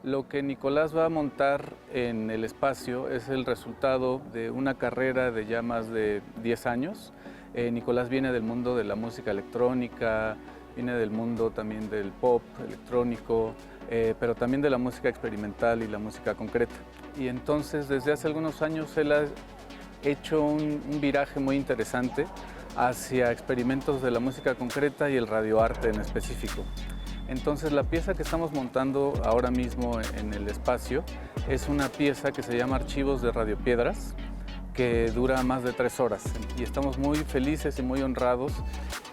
Lo que Nicolás va a montar en el espacio es el resultado de una carrera de ya más de 10 años. Nicolás viene del mundo de la música electrónica, viene del mundo también del pop electrónico, pero también de la música experimental y la música concreta. Y entonces desde hace algunos años él ha hecho un viraje muy interesante hacia experimentos de la música concreta y el radioarte en específico. Entonces la pieza que estamos montando ahora mismo en el espacio es una pieza que se llama Archivos de Radiopiedras, que dura más de 3 horas y estamos muy felices y muy honrados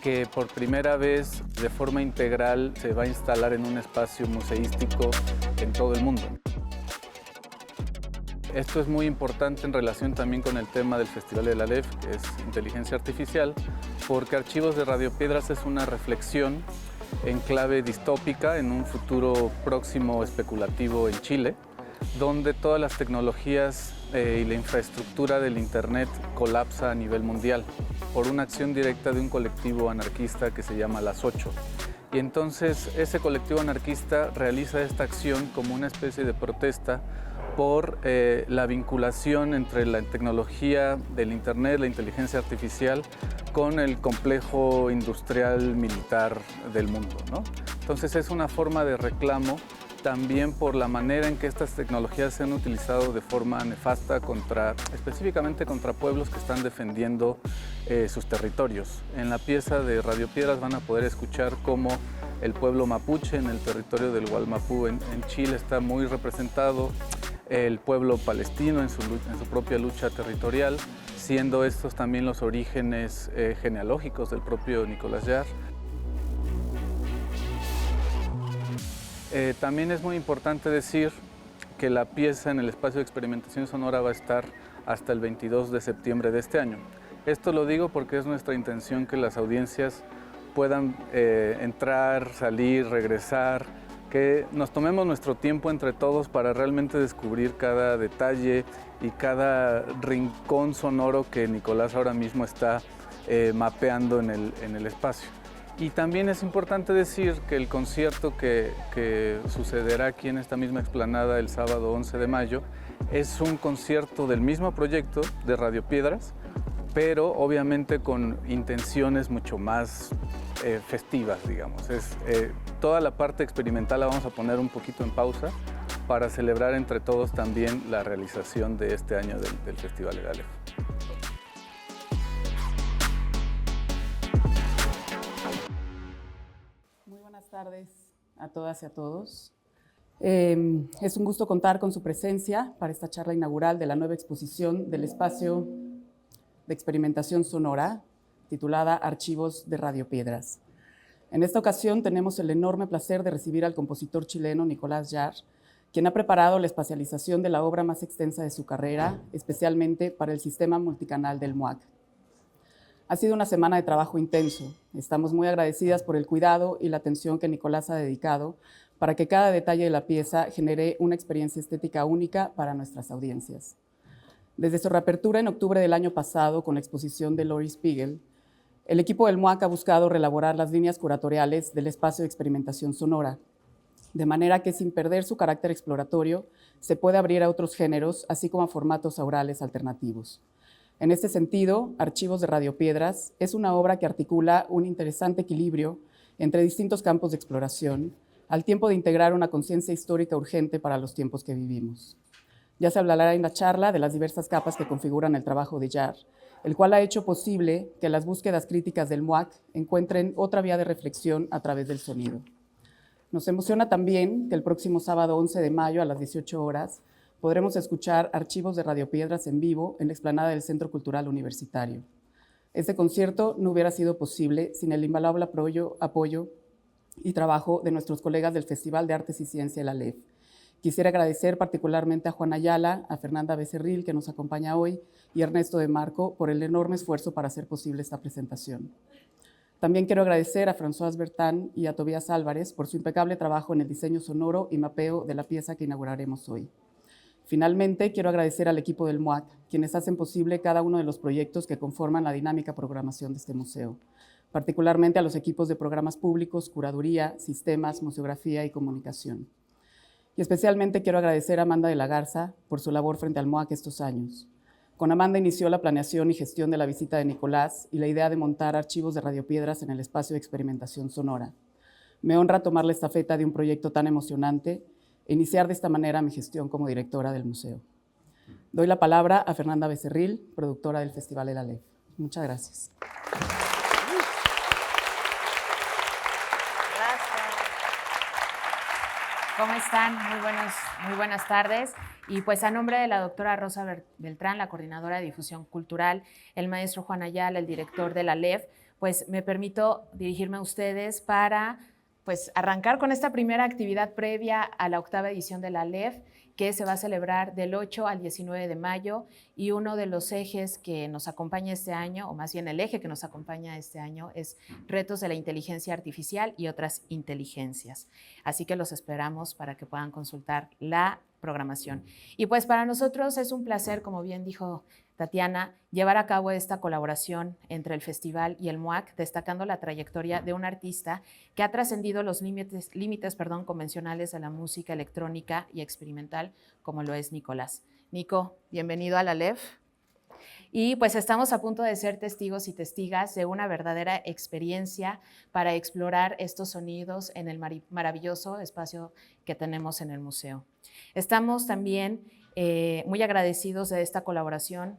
que por primera vez de forma integral se va a instalar en un espacio museístico en todo el mundo. Esto es muy importante en relación también con el tema del Festival de la Aleph, que es inteligencia artificial, porque Archivos de Radiopiedras es una reflexión en clave distópica en un futuro próximo especulativo en Chile, donde todas las tecnologías y la infraestructura del Internet colapsa a nivel mundial por una acción directa de un colectivo anarquista que se llama Las 8. Y entonces ese colectivo anarquista realiza esta acción como una especie de protesta por la vinculación entre la tecnología del Internet, la inteligencia artificial, con el complejo industrial militar del mundo, ¿no? Entonces es una forma de reclamo también por la manera en que estas tecnologías se han utilizado de forma nefasta específicamente contra pueblos que están defendiendo sus territorios. En la pieza de Radiopiedras van a poder escuchar cómo el pueblo mapuche en el territorio del Gualmapu en Chile está muy representado, el pueblo palestino en su propia lucha territorial, siendo estos también los orígenes genealógicos del propio Nicolás Jarre. También es muy importante decir que la pieza en el espacio de experimentación sonora va a estar hasta el 22 de septiembre de este año. Esto lo digo porque es nuestra intención que las audiencias puedan entrar, salir, regresar, que nos tomemos nuestro tiempo entre todos para realmente descubrir cada detalle y cada rincón sonoro que Nicolás ahora mismo está mapeando en el espacio. Y también es importante decir que el concierto que sucederá aquí en esta misma explanada el sábado 11 de mayo es un concierto del mismo proyecto de Radiopiedras, pero obviamente con intenciones mucho más festivas, digamos. Toda la parte experimental la vamos a poner un poquito en pausa para celebrar entre todos también la realización de este año del Festival de la Aleph. Muy buenas tardes a todas y a todos. Es un gusto contar con su presencia para esta charla inaugural de la nueva exposición del espacio de experimentación sonora titulada Archivos de Radiopiedras. En esta ocasión tenemos el enorme placer de recibir al compositor chileno Nicolás Jarre, quien ha preparado la espacialización de la obra más extensa de su carrera, especialmente para el sistema multicanal del MUAC. Ha sido una semana de trabajo intenso. Estamos muy agradecidas por el cuidado y la atención que Nicolás ha dedicado para que cada detalle de la pieza genere una experiencia estética única para nuestras audiencias. Desde su reapertura en octubre del año pasado con la exposición de Lori Spiegel, el equipo del MUAC ha buscado reelaborar las líneas curatoriales del espacio de experimentación sonora, de manera que sin perder su carácter exploratorio, se puede abrir a otros géneros, así como a formatos aurales alternativos. En este sentido, Archivos de Radiopiedras es una obra que articula un interesante equilibrio entre distintos campos de exploración, al tiempo de integrar una conciencia histórica urgente para los tiempos que vivimos. Ya se hablará en la charla de las diversas capas que configuran el trabajo de Jarre, el cual ha hecho posible que las búsquedas críticas del MUAC encuentren otra vía de reflexión a través del sonido. Nos emociona también que el próximo sábado 11 de mayo a las 18 horas podremos escuchar Archivos de Radiopiedras en vivo en la explanada del Centro Cultural Universitario. Este concierto no hubiera sido posible sin el invaluable apoyo y trabajo de nuestros colegas del Festival de Artes y Ciencia de la Aleph. Quisiera agradecer particularmente a Juan Ayala, a Fernanda Becerril, que nos acompaña hoy, y Ernesto de Marco por el enorme esfuerzo para hacer posible esta presentación. También quiero agradecer a François Bertin y a Tobías Álvarez por su impecable trabajo en el diseño sonoro y mapeo de la pieza que inauguraremos hoy. Finalmente, quiero agradecer al equipo del MUAC, quienes hacen posible cada uno de los proyectos que conforman la dinámica programación de este museo, particularmente a los equipos de programas públicos, curaduría, sistemas, museografía y comunicación. Y especialmente quiero agradecer a Amanda de la Garza por su labor frente al MOAC estos años. Con Amanda inició la planeación y gestión de la visita de Nicolás y la idea de montar archivos de radiopiedras en el espacio de experimentación sonora. Me honra tomar la estafeta de un proyecto tan emocionante e iniciar de esta manera mi gestión como directora del museo. Doy la palabra a Fernanda Becerril, productora del Festival de la LEF. Muchas gracias. ¿Cómo están? Muy buenas tardes. Y pues a nombre de la doctora Rosa Beltrán, la coordinadora de difusión cultural, el maestro Juan Ayala, el director de la LEF, pues me permito dirigirme a ustedes para pues arrancar con esta primera actividad previa a la 8ª edición de la LEF, que se va a celebrar del 8 al 19 de mayo, y uno de los ejes que nos acompaña este año, o más bien el eje que nos acompaña este año, es retos de la inteligencia artificial y otras inteligencias. Así que los esperamos para que puedan consultar la programación. Y pues para nosotros es un placer, como bien dijo Tatiana, llevar a cabo esta colaboración entre el festival y el MOAC, destacando la trayectoria de un artista que ha trascendido los límites convencionales de la música electrónica y experimental, como lo es Nicolás. Nico, bienvenido a la LEF. Y pues estamos a punto de ser testigos y testigas de una verdadera experiencia para explorar estos sonidos en el maravilloso espacio que tenemos en el museo. Estamos también muy agradecidos de esta colaboración,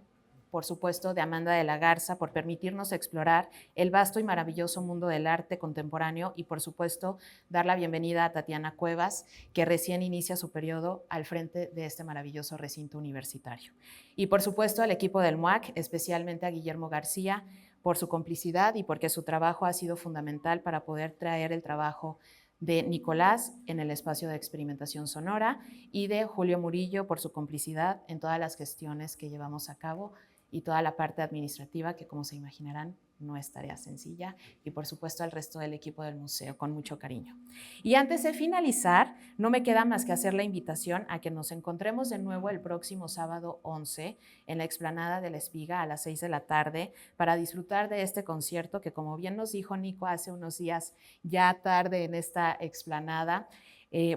por supuesto, de Amanda de la Garza, por permitirnos explorar el vasto y maravilloso mundo del arte contemporáneo, y por supuesto dar la bienvenida a Tatiana Cuevas, que recién inicia su periodo al frente de este maravilloso recinto universitario. Y por supuesto al equipo del MOAC, especialmente a Guillermo García, por su complicidad y porque su trabajo ha sido fundamental para poder traer el trabajo de Nicolás en el espacio de experimentación sonora, y de Julio Murillo por su complicidad en todas las gestiones que llevamos a cabo y toda la parte administrativa, que como se imaginarán no es tarea sencilla, y por supuesto al resto del equipo del museo, con mucho cariño. Y antes de finalizar, no me queda más que hacer la invitación a que nos encontremos de nuevo el próximo sábado 11 en la explanada de La Espiga a las 6 de la tarde para disfrutar de este concierto que, como bien nos dijo Nico hace unos días, ya tarde en esta explanada,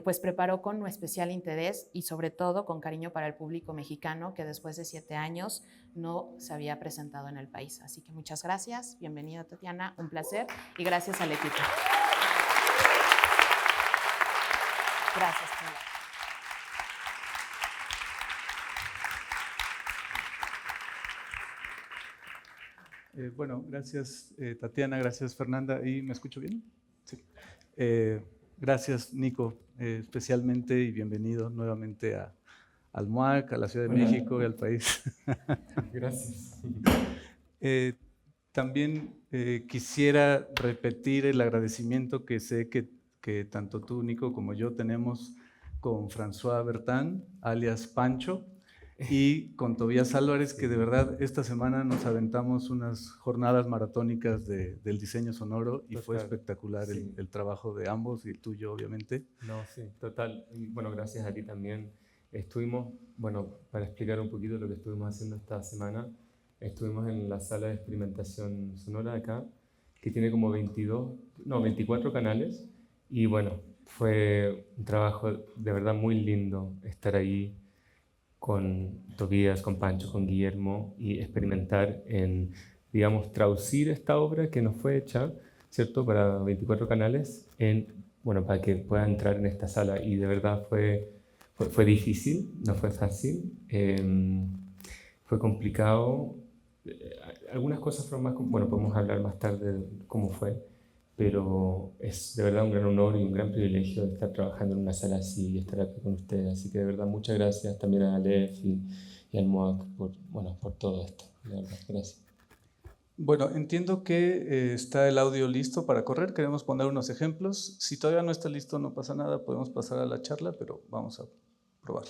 pues preparó con un especial interés y sobre todo con cariño para el público mexicano que después de 7 años no se había presentado en el país. Así que muchas gracias, bienvenida Tatiana, un placer, y gracias al equipo. Gracias, Paula. Bueno, gracias Tatiana, gracias Fernanda. ¿Y me escucho bien? Sí. Gracias Nico, especialmente, y bienvenido nuevamente al MOAC, a la Ciudad de México y al país. Gracias. También quisiera repetir el agradecimiento que sé que tanto tú, Nico, como yo tenemos con François Bertin, alias Pancho, y con Tobías Álvarez, que de verdad esta semana nos aventamos unas jornadas maratónicas del diseño sonoro, y fue espectacular sí. el trabajo de ambos, y el tuyo obviamente. No, sí, total. Y bueno, gracias a ti también. Estuvimos, bueno, para explicar un poquito lo que estuvimos haciendo esta semana, estuvimos en la sala de experimentación sonora de acá, que tiene como 24 canales, y bueno, fue un trabajo de verdad muy lindo estar ahí con Tobías, con Pancho, con Guillermo, y experimentar en, digamos, traducir esta obra que nos fue hecha, ¿cierto?, para 24 canales, bueno, para que pueda entrar en esta sala. Y de verdad fue difícil, no fue fácil, fue complicado. Algunas cosas fueron más, bueno, podemos hablar más tarde de cómo fue, pero es de verdad un gran honor y un gran privilegio estar trabajando en una sala así y estar aquí con ustedes. Así que de verdad muchas gracias también a Aleph y al MOAC por todo esto. De verdad, gracias. Bueno, entiendo que está el audio listo para correr. Queremos poner unos ejemplos. Si todavía no está listo, no pasa nada, podemos pasar a la charla, pero vamos a probar.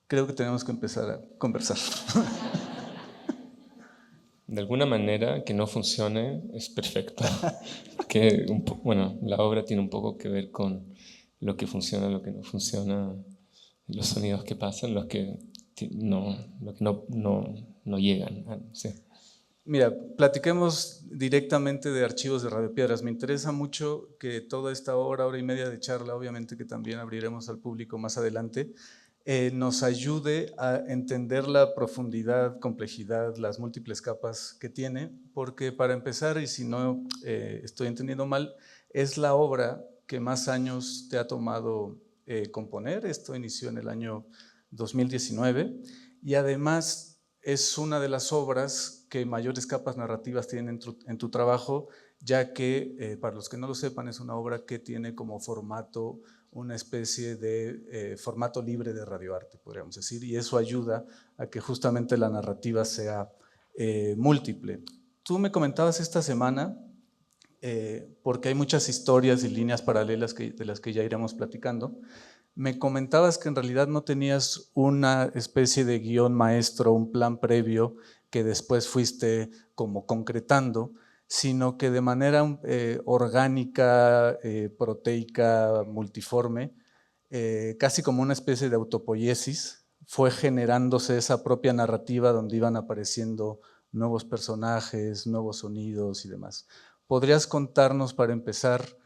Creo que tenemos que empezar a conversar. De alguna manera que no funcione es perfecto, porque bueno, la obra tiene un poco que ver con lo que funciona, lo que no funciona, los sonidos que pasan, los que no llegan. Sí. Mira, platiquemos directamente de Archivos de Radio Piedras. Me interesa mucho que toda esta hora y media de charla, obviamente que también abriremos al público más adelante, nos ayude a entender la profundidad, complejidad, las múltiples capas que tiene, porque para empezar, y si no estoy entendiendo mal, es la obra que más años te ha tomado componer. Esto inició en el año 2019 y además es una de las obras que mayores capas narrativas tienen en tu trabajo, ya que, para los que no lo sepan, es una obra que tiene como formato una especie de formato libre de radioarte, podríamos decir, y eso ayuda a que justamente la narrativa sea múltiple. Tú me comentabas esta semana, porque hay muchas historias y líneas paralelas de las que ya iremos platicando, me comentabas que en realidad no tenías una especie de guión maestro, un plan previo que después fuiste como concretando, sino que de manera orgánica, proteica, multiforme, casi como una especie de autopoiesis, fue generándose esa propia narrativa donde iban apareciendo nuevos personajes, nuevos sonidos y demás. ¿Podrías contarnos, para empezar,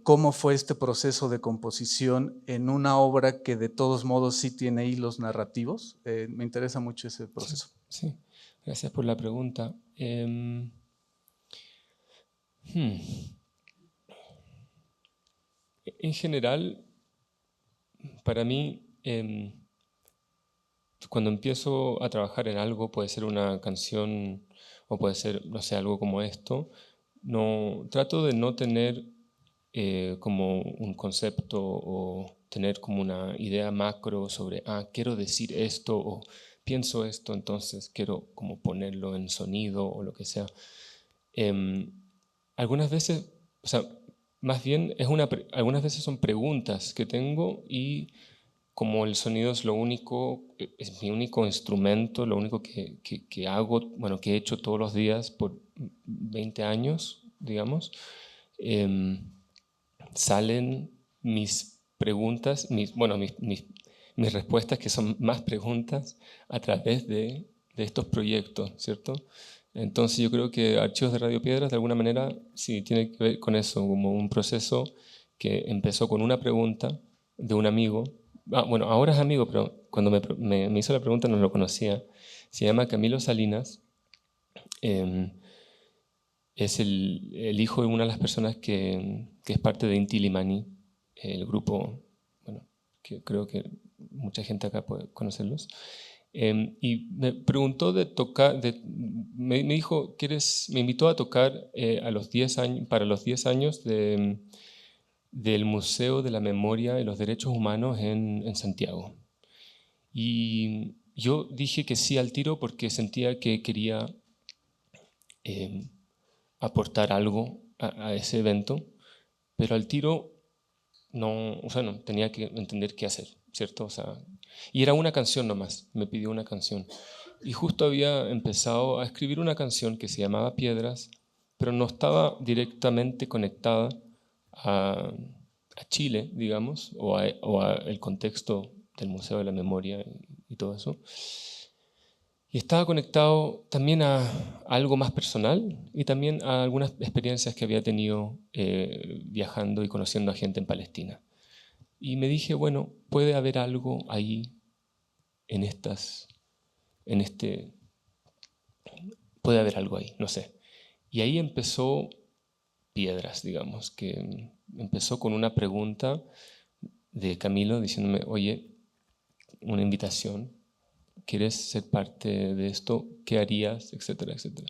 cómo fue este proceso de composición en una obra que de todos modos sí tiene hilos narrativos? Me interesa mucho ese proceso. Sí, gracias por la pregunta. En general, para mí, cuando empiezo a trabajar en algo, puede ser una canción o puede ser, no sé, algo como esto, trato de no tener como un concepto o tener como una idea macro sobre, quiero decir esto o pienso esto, entonces quiero como ponerlo en sonido o lo que sea. Algunas veces, o sea, más bien algunas veces son preguntas que tengo y como el sonido es es mi único instrumento, lo único que hago, bueno, que he hecho todos los días por 20 años, digamos, salen mis preguntas, mis respuestas, que son más preguntas, a través de estos proyectos, ¿cierto? Entonces yo creo que Archivos de Radio Piedras de alguna manera sí tiene que ver con eso, como un proceso que empezó con una pregunta de un amigo. Bueno, ahora es amigo, pero cuando me hizo la pregunta no lo conocía. Se llama Camilo Salinas. Es el hijo de una de las personas que es parte de Inti Illimani, el grupo, bueno, que creo que mucha gente acá puede conocerlos. Y me preguntó de tocar, me dijo, me invitó a tocar a los 10 años, para los 10 años del Museo de la Memoria y los Derechos Humanos en Santiago. Y yo dije que sí al tiro porque sentía que quería aportar algo a ese evento, pero al tiro no tenía que entender qué hacer, ¿cierto? O sea, y era una canción nomás, me pidió una canción. Y justo había empezado a escribir una canción que se llamaba Piedras, pero no estaba directamente conectada a Chile, digamos, o a el contexto del Museo de la Memoria y todo eso. Y estaba conectado también a algo más personal y también a algunas experiencias que había tenido viajando y conociendo a gente en Palestina. Y me dije, bueno, puede haber algo ahí puede haber algo ahí, no sé. Y ahí empezó Piedras, digamos, que empezó con una pregunta de Camilo diciéndome, oye, una invitación, ¿quieres ser parte de esto? ¿Qué harías? Etcétera, etcétera.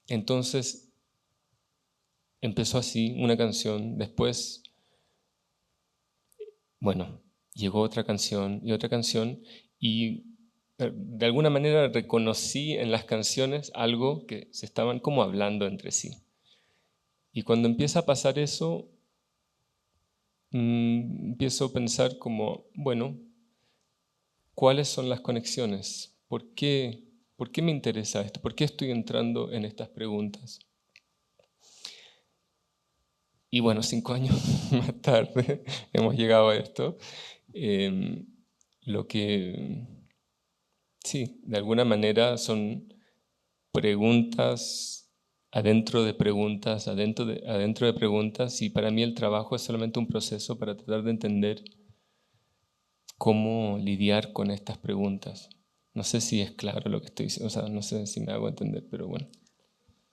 Entonces empezó así una canción, después, bueno, llegó otra canción y de alguna manera reconocí en las canciones algo que se estaban como hablando entre sí. Y cuando empieza a pasar eso, empiezo a pensar como, bueno, ¿cuáles son las conexiones? ¿Por qué me interesa esto? ¿Por qué estoy entrando en estas preguntas? Y bueno, 5 años más tarde hemos llegado a esto. Lo que Sí, de alguna manera son preguntas adentro de preguntas, adentro de preguntas, y para mí el trabajo es solamente un proceso para tratar de entender cómo lidiar con estas preguntas. No sé si es claro lo que estoy diciendo, o sea, no sé si me hago entender, pero bueno.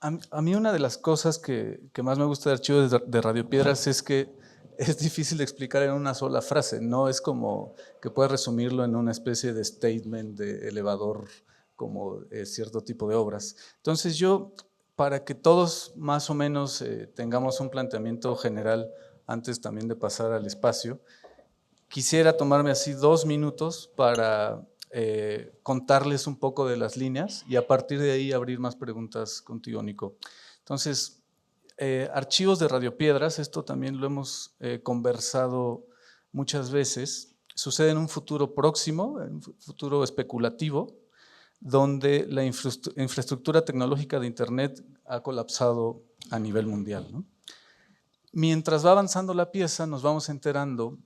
A mí una de las cosas que más me gusta de Archivos de Radio Piedras es que es difícil de explicar en una sola frase, no es como que puedes resumirlo en una especie de statement de elevador como cierto tipo de obras. Entonces yo, para que todos más o menos tengamos un planteamiento general antes también de pasar al espacio, quisiera tomarme así 2 minutos para contarles un poco de las líneas y a partir de ahí abrir más preguntas contigo, Nico. Entonces, Archivos de Radio Piedras, esto también lo hemos conversado muchas veces, sucede en un futuro próximo, en un futuro especulativo, donde la infraestructura tecnológica de Internet ha colapsado a nivel mundial, ¿no? Mientras va avanzando la pieza, nos vamos enterando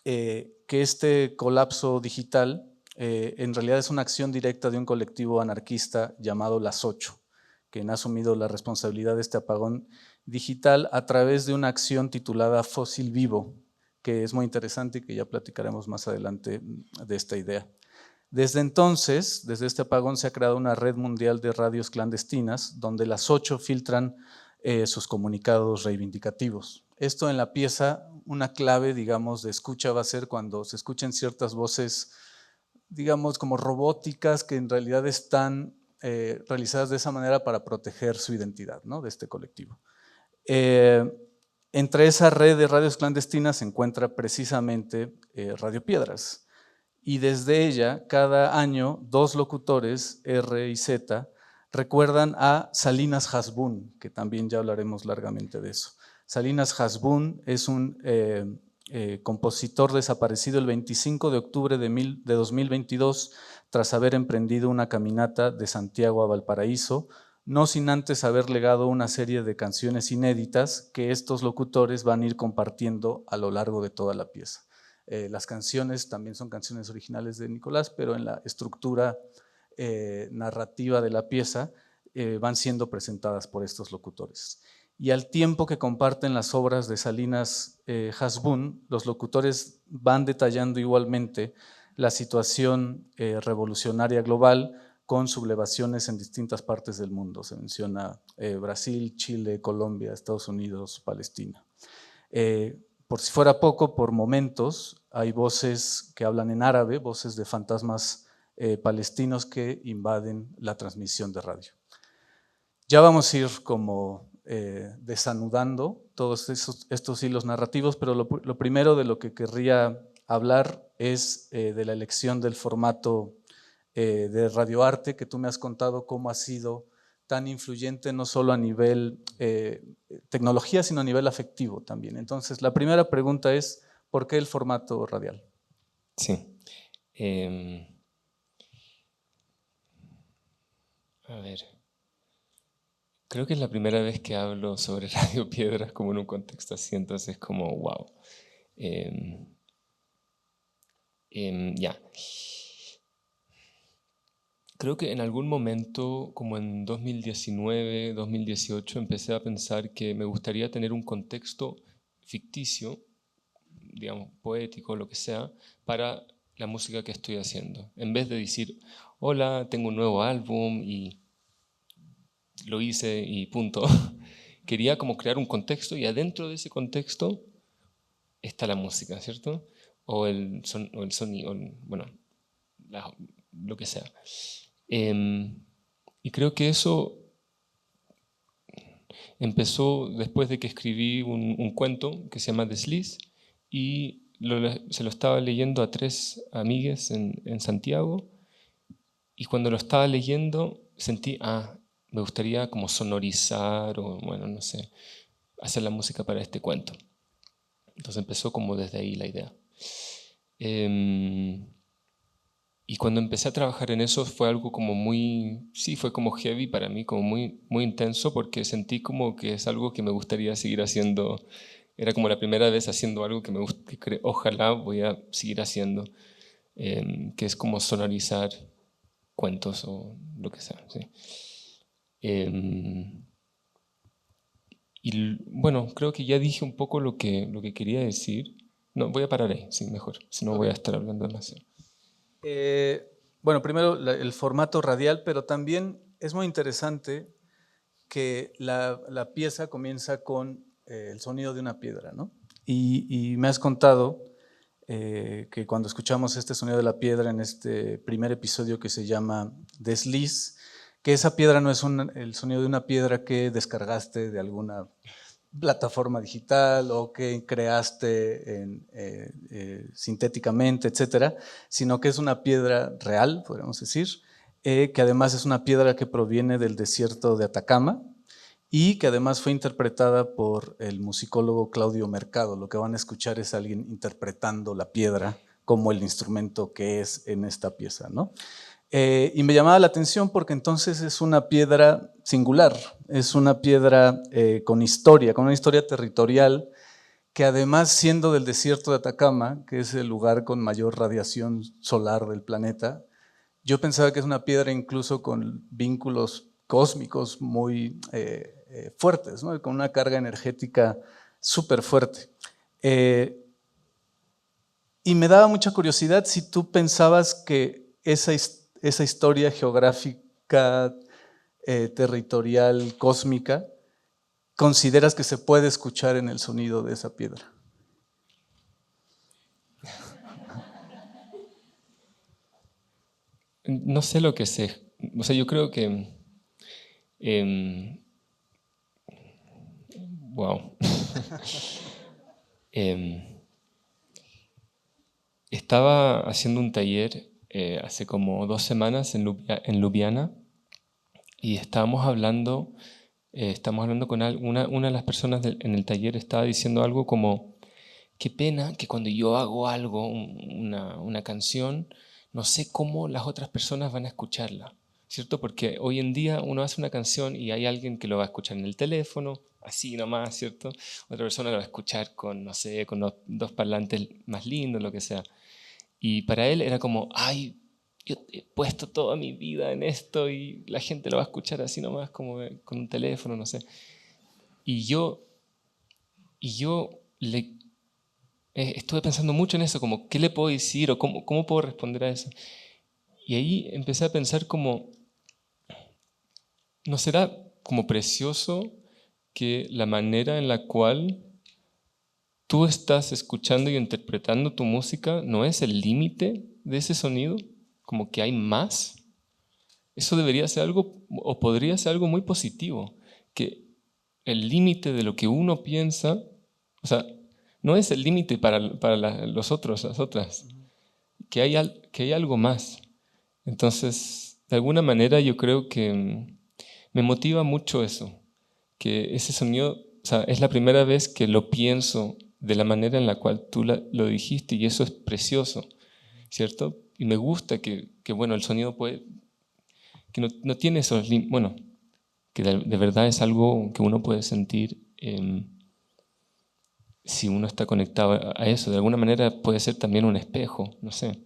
que este colapso digital en realidad es una acción directa de un colectivo anarquista llamado Las Ocho, quien ha asumido la responsabilidad de este apagón digital a través de una acción titulada Fósil Vivo, que es muy interesante y que ya platicaremos más adelante de esta idea. Desde entonces, desde este apagón, se ha creado una red mundial de radios clandestinas donde Las Ocho filtran sus comunicados reivindicativos. Esto en la pieza, una clave, digamos, de escucha va a ser cuando se escuchen ciertas voces, digamos, como robóticas, que en realidad están realizadas de esa manera para proteger su identidad, ¿no?, de este colectivo. Entre esa red de radios clandestinas se encuentra precisamente Radio Piedras, y desde ella, cada año, 2 locutores, R y Z, recuerdan a Salinas Hasbún, que también ya hablaremos largamente de eso. Salinas Hasbún es un compositor desaparecido el 25 de octubre de 2022 tras haber emprendido una caminata de Santiago a Valparaíso, no sin antes haber legado una serie de canciones inéditas que estos locutores van a ir compartiendo a lo largo de toda la pieza. Las canciones también son canciones originales de Nicolás, pero en la estructura narrativa de la pieza van siendo presentadas por estos locutores. Y al tiempo que comparten las obras de Salinas Hasbún, los locutores van detallando igualmente la situación revolucionaria global con sublevaciones en distintas partes del mundo. Se menciona Brasil, Chile, Colombia, Estados Unidos, Palestina. Por si fuera poco, por momentos hay voces que hablan en árabe, voces de fantasmas palestinos que invaden la transmisión de radio. Ya vamos a ir como desanudando todos estos hilos narrativos, pero lo primero de lo que querría hablar es de la elección del formato de radioarte, que tú me has contado cómo ha sido tan influyente no solo a nivel tecnología, sino a nivel afectivo también. Entonces, la primera pregunta es, ¿por qué el formato radial? Sí. A ver, creo que es la primera vez que hablo sobre Radio Piedras como en un contexto así, entonces como wow. Ya. Creo que en algún momento, como en 2019, 2018, empecé a pensar que me gustaría tener un contexto ficticio, digamos, poético, lo que sea, para la música que estoy haciendo. En vez de decir, hola, tengo un nuevo álbum y lo hice y punto. Quería como crear un contexto y adentro de ese contexto está la música, ¿cierto? O el sonido, bueno, lo que sea. Y creo que eso empezó después de que escribí un cuento que se llama Desliz y se lo estaba leyendo a 3 amigues en Santiago, y cuando lo estaba leyendo sentí, me gustaría como sonorizar o, bueno, no sé, hacer la música para este cuento. Entonces empezó como desde ahí la idea. Y cuando empecé a trabajar en eso fue algo como fue como heavy para mí, como muy, muy intenso, porque sentí como que es algo que me gustaría seguir haciendo. Era como la primera vez haciendo algo que ojalá voy a seguir haciendo, que es como sonorizar cuentos o lo que sea. ¿Sí? Y bueno, creo que ya dije un poco lo que quería decir. No, voy a parar ahí, sí, mejor, si no voy a estar hablando demasiado. Bueno, primero el formato radial, pero también es muy interesante que la pieza comienza con el sonido de una piedra, ¿no? Y me has contado que cuando escuchamos este sonido de la piedra en este primer episodio que se llama Desliz, que esa piedra no es el sonido de una piedra que descargaste de alguna plataforma digital o que creaste sintéticamente, etcétera, sino que es una piedra real, podríamos decir, que además es una piedra que proviene del desierto de Atacama y que además fue interpretada por el musicólogo Claudio Mercado. Lo que van a escuchar es alguien interpretando la piedra como el instrumento que es en esta pieza, ¿no? Y me llamaba la atención porque entonces es una piedra singular, es una piedra con una historia territorial, que además, siendo del desierto de Atacama, que es el lugar con mayor radiación solar del planeta, yo pensaba que es una piedra incluso con vínculos cósmicos muy fuertes, ¿no? Con una carga energética súper fuerte. Y me daba mucha curiosidad si tú pensabas que esa historia geográfica, territorial, cósmica, consideras que se puede escuchar en el sonido de esa piedra. No sé lo que sé. O sea, yo creo que... wow. Estaba haciendo un taller hace como 2 semanas en Ljubljana y estábamos hablando con una de las personas en el taller estaba diciendo algo como: qué pena que cuando yo hago algo, una canción, no sé cómo las otras personas van a escucharla, ¿cierto? Porque hoy en día uno hace una canción y hay alguien que lo va a escuchar en el teléfono, así nomás, ¿cierto? Otra persona lo va a escuchar con, no sé, con dos parlantes más lindos, lo que sea. Y para él era como, ay, yo he puesto toda mi vida en esto y la gente lo va a escuchar así nomás, como con un teléfono, no sé. Y yo estuve pensando mucho en eso, como, ¿qué le puedo decir o cómo puedo responder a eso? Y ahí empecé a pensar como, ¿no será como precioso que la manera en la cual tú estás escuchando y interpretando tu música no es el límite de ese sonido? Como que hay más. Eso debería ser algo, o podría ser algo muy positivo, que el límite de lo que uno piensa, o sea, no es el límite para los otros, las otras, que hay algo más. Entonces, de alguna manera yo creo que me motiva mucho eso, que ese sonido, o sea, es la primera vez que lo pienso de la manera en la cual tú lo dijiste, y eso es precioso, ¿cierto? Y me gusta que bueno, el sonido que no tiene esos límites, bueno, que de verdad es algo que uno puede sentir si uno está conectado a eso. De alguna manera puede ser también un espejo, no sé.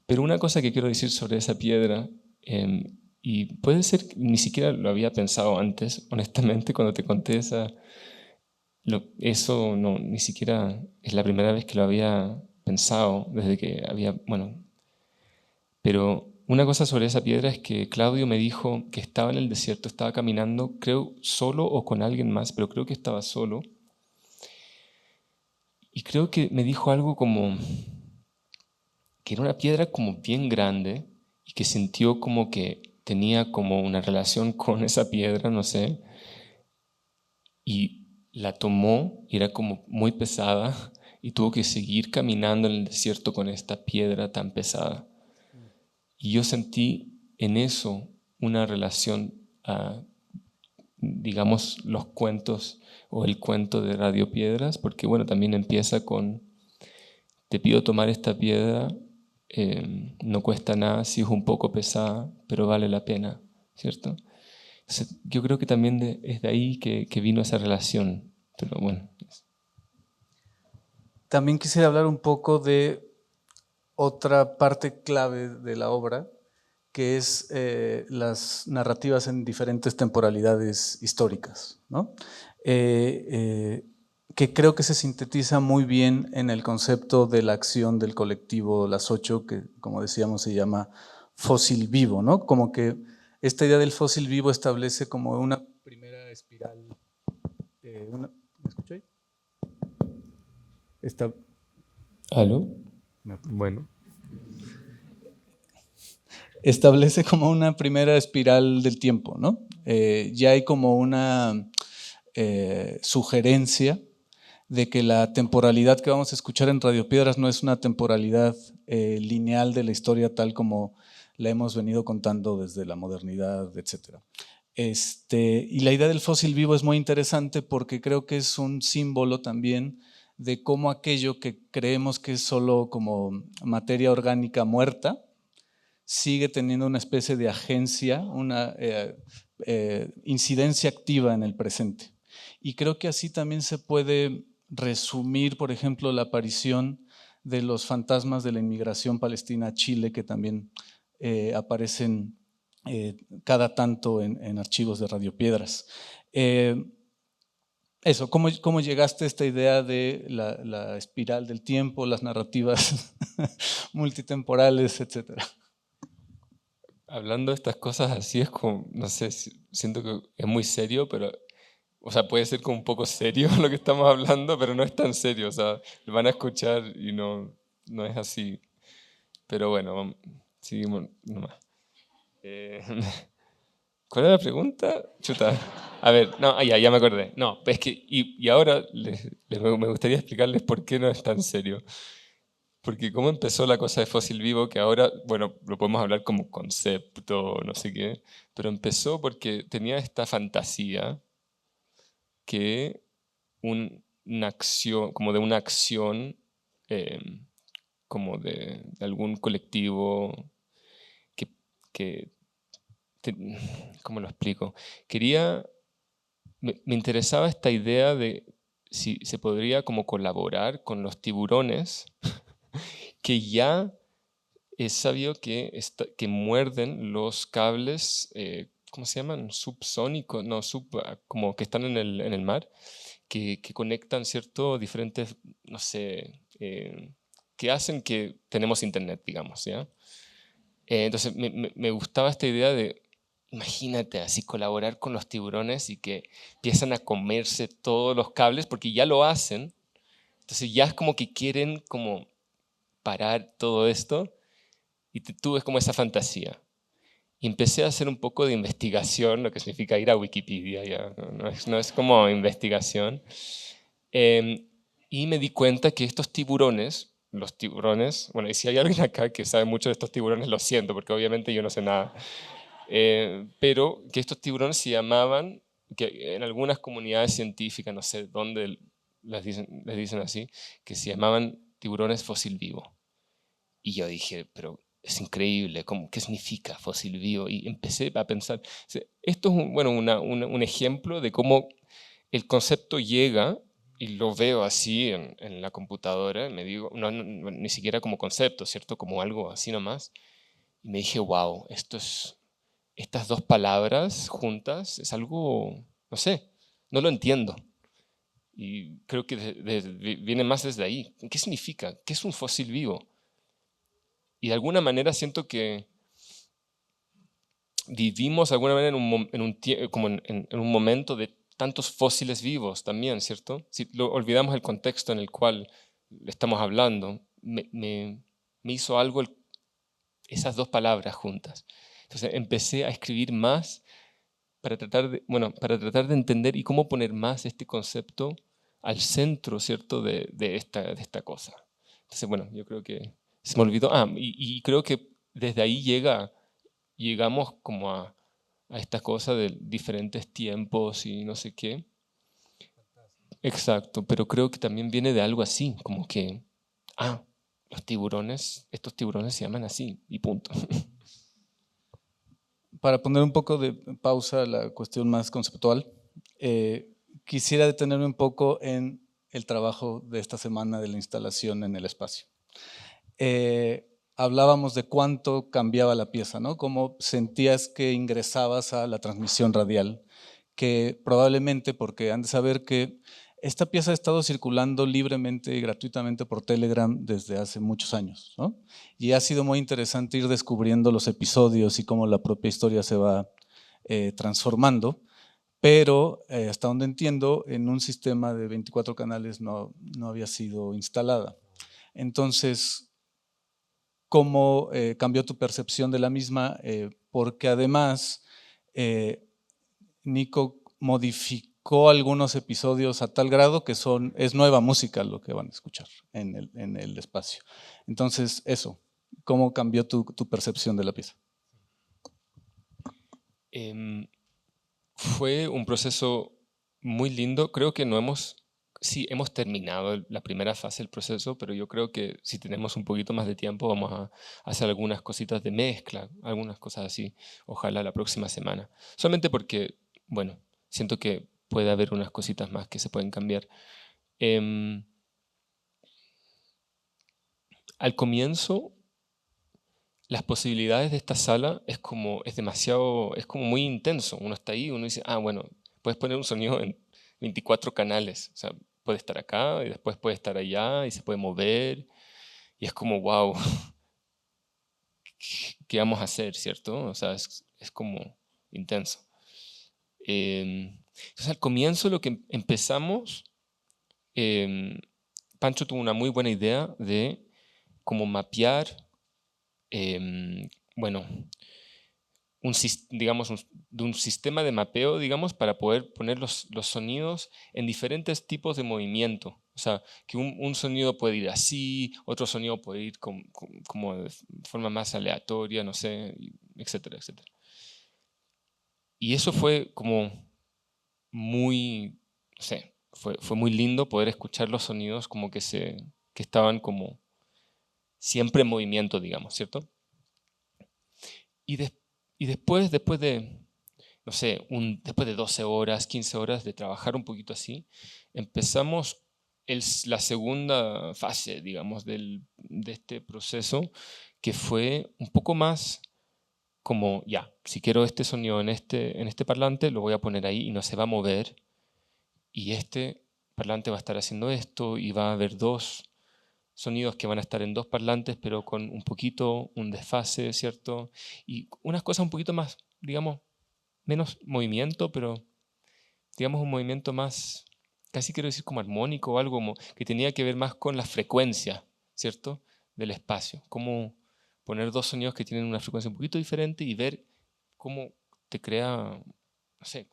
Pero una cosa que quiero decir sobre esa piedra, y puede ser que ni siquiera lo había pensado antes, honestamente, cuando te conté eso no, ni siquiera es la primera vez que lo había pensado, desde que había, bueno. Pero una cosa sobre esa piedra es que Claudio me dijo que estaba en el desierto, estaba caminando, creo solo o con alguien más, pero creo que estaba solo. Y creo que me dijo algo como que era una piedra como bien grande y que sintió como que tenía como una relación con esa piedra, no sé, y la tomó y era como muy pesada y tuvo que seguir caminando en el desierto con esta piedra tan pesada. Y yo sentí en eso una relación a, digamos, los cuentos o el cuento de Radio Piedras, porque bueno, también empieza con: te pido tomar esta piedra, no cuesta nada, sí es un poco pesada, pero vale la pena, ¿cierto? Entonces, yo creo que también es de ahí que vino esa relación, pero bueno. También quisiera hablar un poco de otra parte clave de la obra, que es las narrativas en diferentes temporalidades históricas, ¿no? Que creo que se sintetiza muy bien en el concepto de la acción del colectivo Las Ocho, que como decíamos se llama fósil vivo, ¿no? Como que esta idea del fósil vivo establece como una primera espiral. ¿Me escucháis? ¿Aló? Bueno. Establece como una primera espiral del tiempo, ¿no? Ya hay como una sugerencia de que la temporalidad que vamos a escuchar en Radio Piedras no es una temporalidad lineal de la historia tal como la hemos venido contando desde la modernidad, etc. Y la idea del fósil vivo es muy interesante porque creo que es un símbolo también de cómo aquello que creemos que es solo como materia orgánica muerta sigue teniendo una especie de agencia, una incidencia activa en el presente. Y creo que así también se puede resumir, por ejemplo, la aparición de los fantasmas de la inmigración palestina a Chile, que también aparecen cada tanto en archivos de Radio Piedras. Eso, ¿cómo llegaste a esta idea de la espiral del tiempo, las narrativas multitemporales, etcétera? Hablando de estas cosas así es como, no sé, siento que es muy serio, pero, o sea, puede ser como un poco serio lo que estamos hablando, pero no es tan serio, o sea, lo van a escuchar y no es así. Pero bueno, seguimos nomás. ¿Cuál era la pregunta? Chuta. A ver, no, ya me acordé. No, es que, y ahora me gustaría explicarles por qué no es tan serio. Porque cómo empezó la cosa de Fósil Vivo, que ahora, bueno, lo podemos hablar como concepto, no sé qué, pero empezó porque tenía esta fantasía que una acción, como de una acción, como de algún colectivo que ¿cómo lo explico? Me interesaba esta idea de si se podría como colaborar con los tiburones que ya es sabido que muerden los cables, ¿cómo se llaman? Subsónicos, no, como que están en el mar, que conectan, ¿cierto? Diferentes, no sé, que hacen que tenemos internet, digamos, ¿ya? Entonces me gustaba esta idea de, imagínate, así colaborar con los tiburones y que empiezan a comerse todos los cables, porque ya lo hacen, entonces ya es como que quieren como parar todo esto y tuve como esa fantasía. Y empecé a hacer un poco de investigación, lo que significa ir a Wikipedia, ya, no es como investigación. Y me di cuenta que estos tiburones, los tiburones, bueno, y si hay alguien acá que sabe mucho de estos tiburones, lo siento, porque obviamente yo no sé nada, pero que estos tiburones se llamaban, que en algunas comunidades científicas, no sé dónde les dicen así, que se llamaban tiburones fósil vivo. Y yo dije, pero es increíble, ¿qué significa fósil vivo? Y empecé a pensar, esto es un ejemplo de cómo el concepto llega, y lo veo así en la computadora, me digo, ni siquiera como concepto, ¿cierto? Como algo así nomás. Y me dije, wow, estas dos palabras juntas es algo, no sé, no lo entiendo. Y creo que viene más desde ahí. ¿Qué significa? ¿Qué es un fósil vivo? Y de alguna manera siento que vivimos de alguna manera en un momento de tantos fósiles vivos también, ¿cierto? Si olvidamos el contexto en el cual estamos hablando, me hizo algo esas dos palabras juntas. Entonces empecé a escribir más para tratar de entender y cómo poner más este concepto al centro, ¿cierto?, de esta cosa. Entonces, bueno, yo creo que se me olvidó. Y creo que desde ahí llegamos como a esta cosa de diferentes tiempos y no sé qué. Exacto, pero creo que también viene de algo así, como que, estos tiburones se llaman así y punto. Para poner un poco de pausa a la cuestión más conceptual, quisiera detenerme un poco en el trabajo de esta semana de la instalación en el espacio. hablábamos de cuánto cambiaba la pieza, ¿no? Cómo sentías que ingresabas a la transmisión radial, que probablemente, porque han de saber que esta pieza ha estado circulando libremente y gratuitamente por Telegram desde hace muchos años, ¿no? Y ha sido muy interesante ir descubriendo los episodios y cómo la propia historia se va transformando, pero hasta donde entiendo, en un sistema de 24 canales no había sido instalada. Entonces, ¿cómo cambió tu percepción de la misma? Porque además, Nico modificó algunos episodios a tal grado que es nueva música lo que van a escuchar en el espacio. Entonces, eso, ¿cómo cambió tu percepción de la pieza? Fue un proceso muy lindo. Creo que sí, hemos terminado la primera fase del proceso, pero yo creo que si tenemos un poquito más de tiempo vamos a hacer algunas cositas de mezcla, algunas cosas así, ojalá la próxima semana. Solamente porque, bueno, siento que puede haber unas cositas más que se pueden cambiar. Al comienzo, las posibilidades de esta sala es como muy intenso. Uno está ahí, uno dice, bueno, puedes poner un sonido en 24 canales. O sea, puede estar acá y después puede estar allá y se puede mover. Y es como, wow, ¿qué vamos a hacer, cierto? O sea, es como intenso. Entonces, al comienzo lo que empezamos, Pancho tuvo una muy buena idea de cómo mapear, bueno, digamos, de un sistema de mapeo, digamos, para poder poner los sonidos en diferentes tipos de movimiento. O sea, que un sonido puede ir así, otro sonido puede ir como de forma más aleatoria, no sé, etcétera, etcétera. Y eso fue como muy, no sé, fue muy lindo poder escuchar los sonidos como que estaban como siempre en movimiento, digamos, ¿cierto? Y después de, no sé, después de 12 horas, 15 horas de trabajar un poquito así, empezamos la segunda fase, digamos, de este proceso, que fue un poco más como, ya, si quiero este sonido en este parlante, lo voy a poner ahí y no se va a mover, y este parlante va a estar haciendo esto, y va a haber dos sonidos que van a estar en dos parlantes, pero con un desfase, ¿cierto? Y unas cosas un poquito más, digamos, menos movimiento, pero digamos un movimiento más, casi quiero decir como armónico o algo como que tenía que ver más con la frecuencia, ¿cierto? Del espacio. Cómo poner dos sonidos que tienen una frecuencia un poquito diferente y ver cómo te crea, no sé,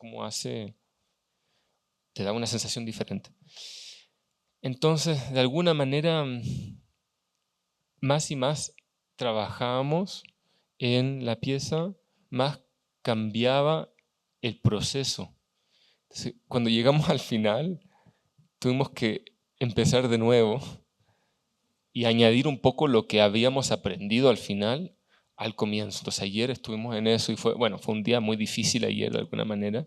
te da una sensación diferente. Entonces, de alguna manera, más y más trabajábamos en la pieza, más cambiaba el proceso. Entonces, cuando llegamos al final, tuvimos que empezar de nuevo y añadir un poco lo que habíamos aprendido al final al comienzo. Entonces ayer estuvimos en eso y fue un día muy difícil ayer de alguna manera,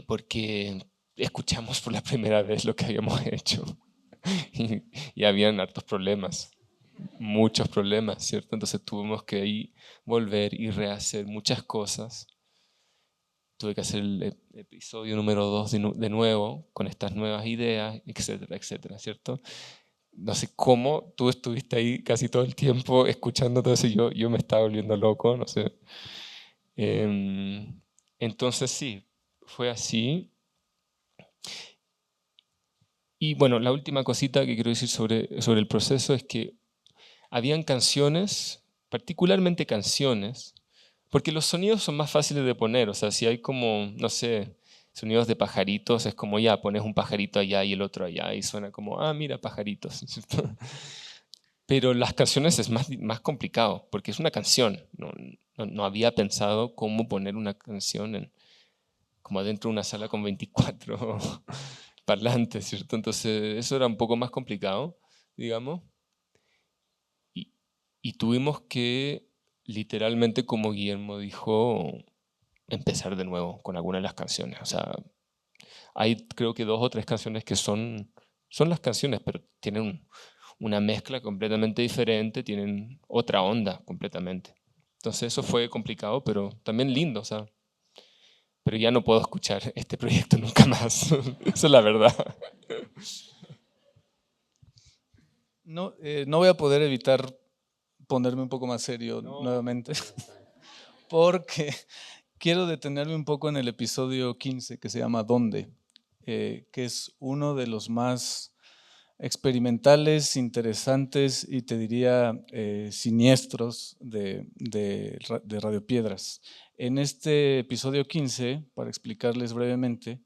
porque escuchamos por la primera vez lo que habíamos hecho y habían hartos problemas. Muchos problemas, ¿cierto? Entonces tuvimos que ahí volver y rehacer muchas cosas. Tuve que hacer el episodio número 2 de nuevo, con estas nuevas ideas, etcétera, etcétera, ¿cierto? No sé cómo tú estuviste ahí casi todo el tiempo escuchando todo eso, yo me estaba volviendo loco, no sé. Entonces sí, fue así. Y bueno, la última cosita que quiero decir sobre el proceso es que habían canciones, particularmente canciones, porque los sonidos son más fáciles de poner, o sea, si hay como, no sé, sonidos de pajaritos, es como ya, pones un pajarito allá y el otro allá y suena como, mira, pajaritos. Pero las canciones es más complicado, porque es una canción. No había pensado cómo poner una canción como adentro de una sala con 24 parlantes, ¿cierto? Entonces eso era un poco más complicado, digamos. Y tuvimos que, literalmente, como Guillermo dijo, empezar de nuevo con algunas de las canciones. O sea, hay creo que 2 o 3 canciones que son las canciones, pero tienen una mezcla completamente diferente, tienen otra onda completamente. Entonces eso fue complicado, pero también lindo, o sea, pero ya no puedo escuchar este proyecto nunca más. Esa es la verdad. No, no voy a poder evitar ponerme un poco más serio nuevamente, porque quiero detenerme un poco en el episodio 15 que se llama ¿Dónde? Que es uno de los más experimentales, interesantes y te diría siniestros de Radio Piedras. En este episodio 15, para explicarles brevemente,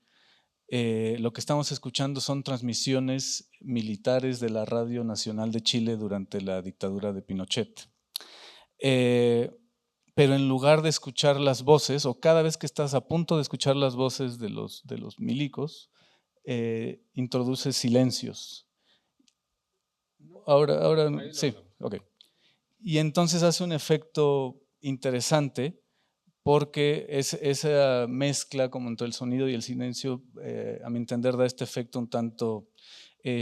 lo que estamos escuchando son transmisiones militares de la Radio Nacional de Chile durante la dictadura de Pinochet. Pero en lugar de escuchar las voces, o cada vez que estás a punto de escuchar las voces de los milicos, introduce silencios. Ahora sí, ok. Y entonces hace un efecto interesante porque esa mezcla como entre el sonido y el silencio, a mi entender, da este efecto un tanto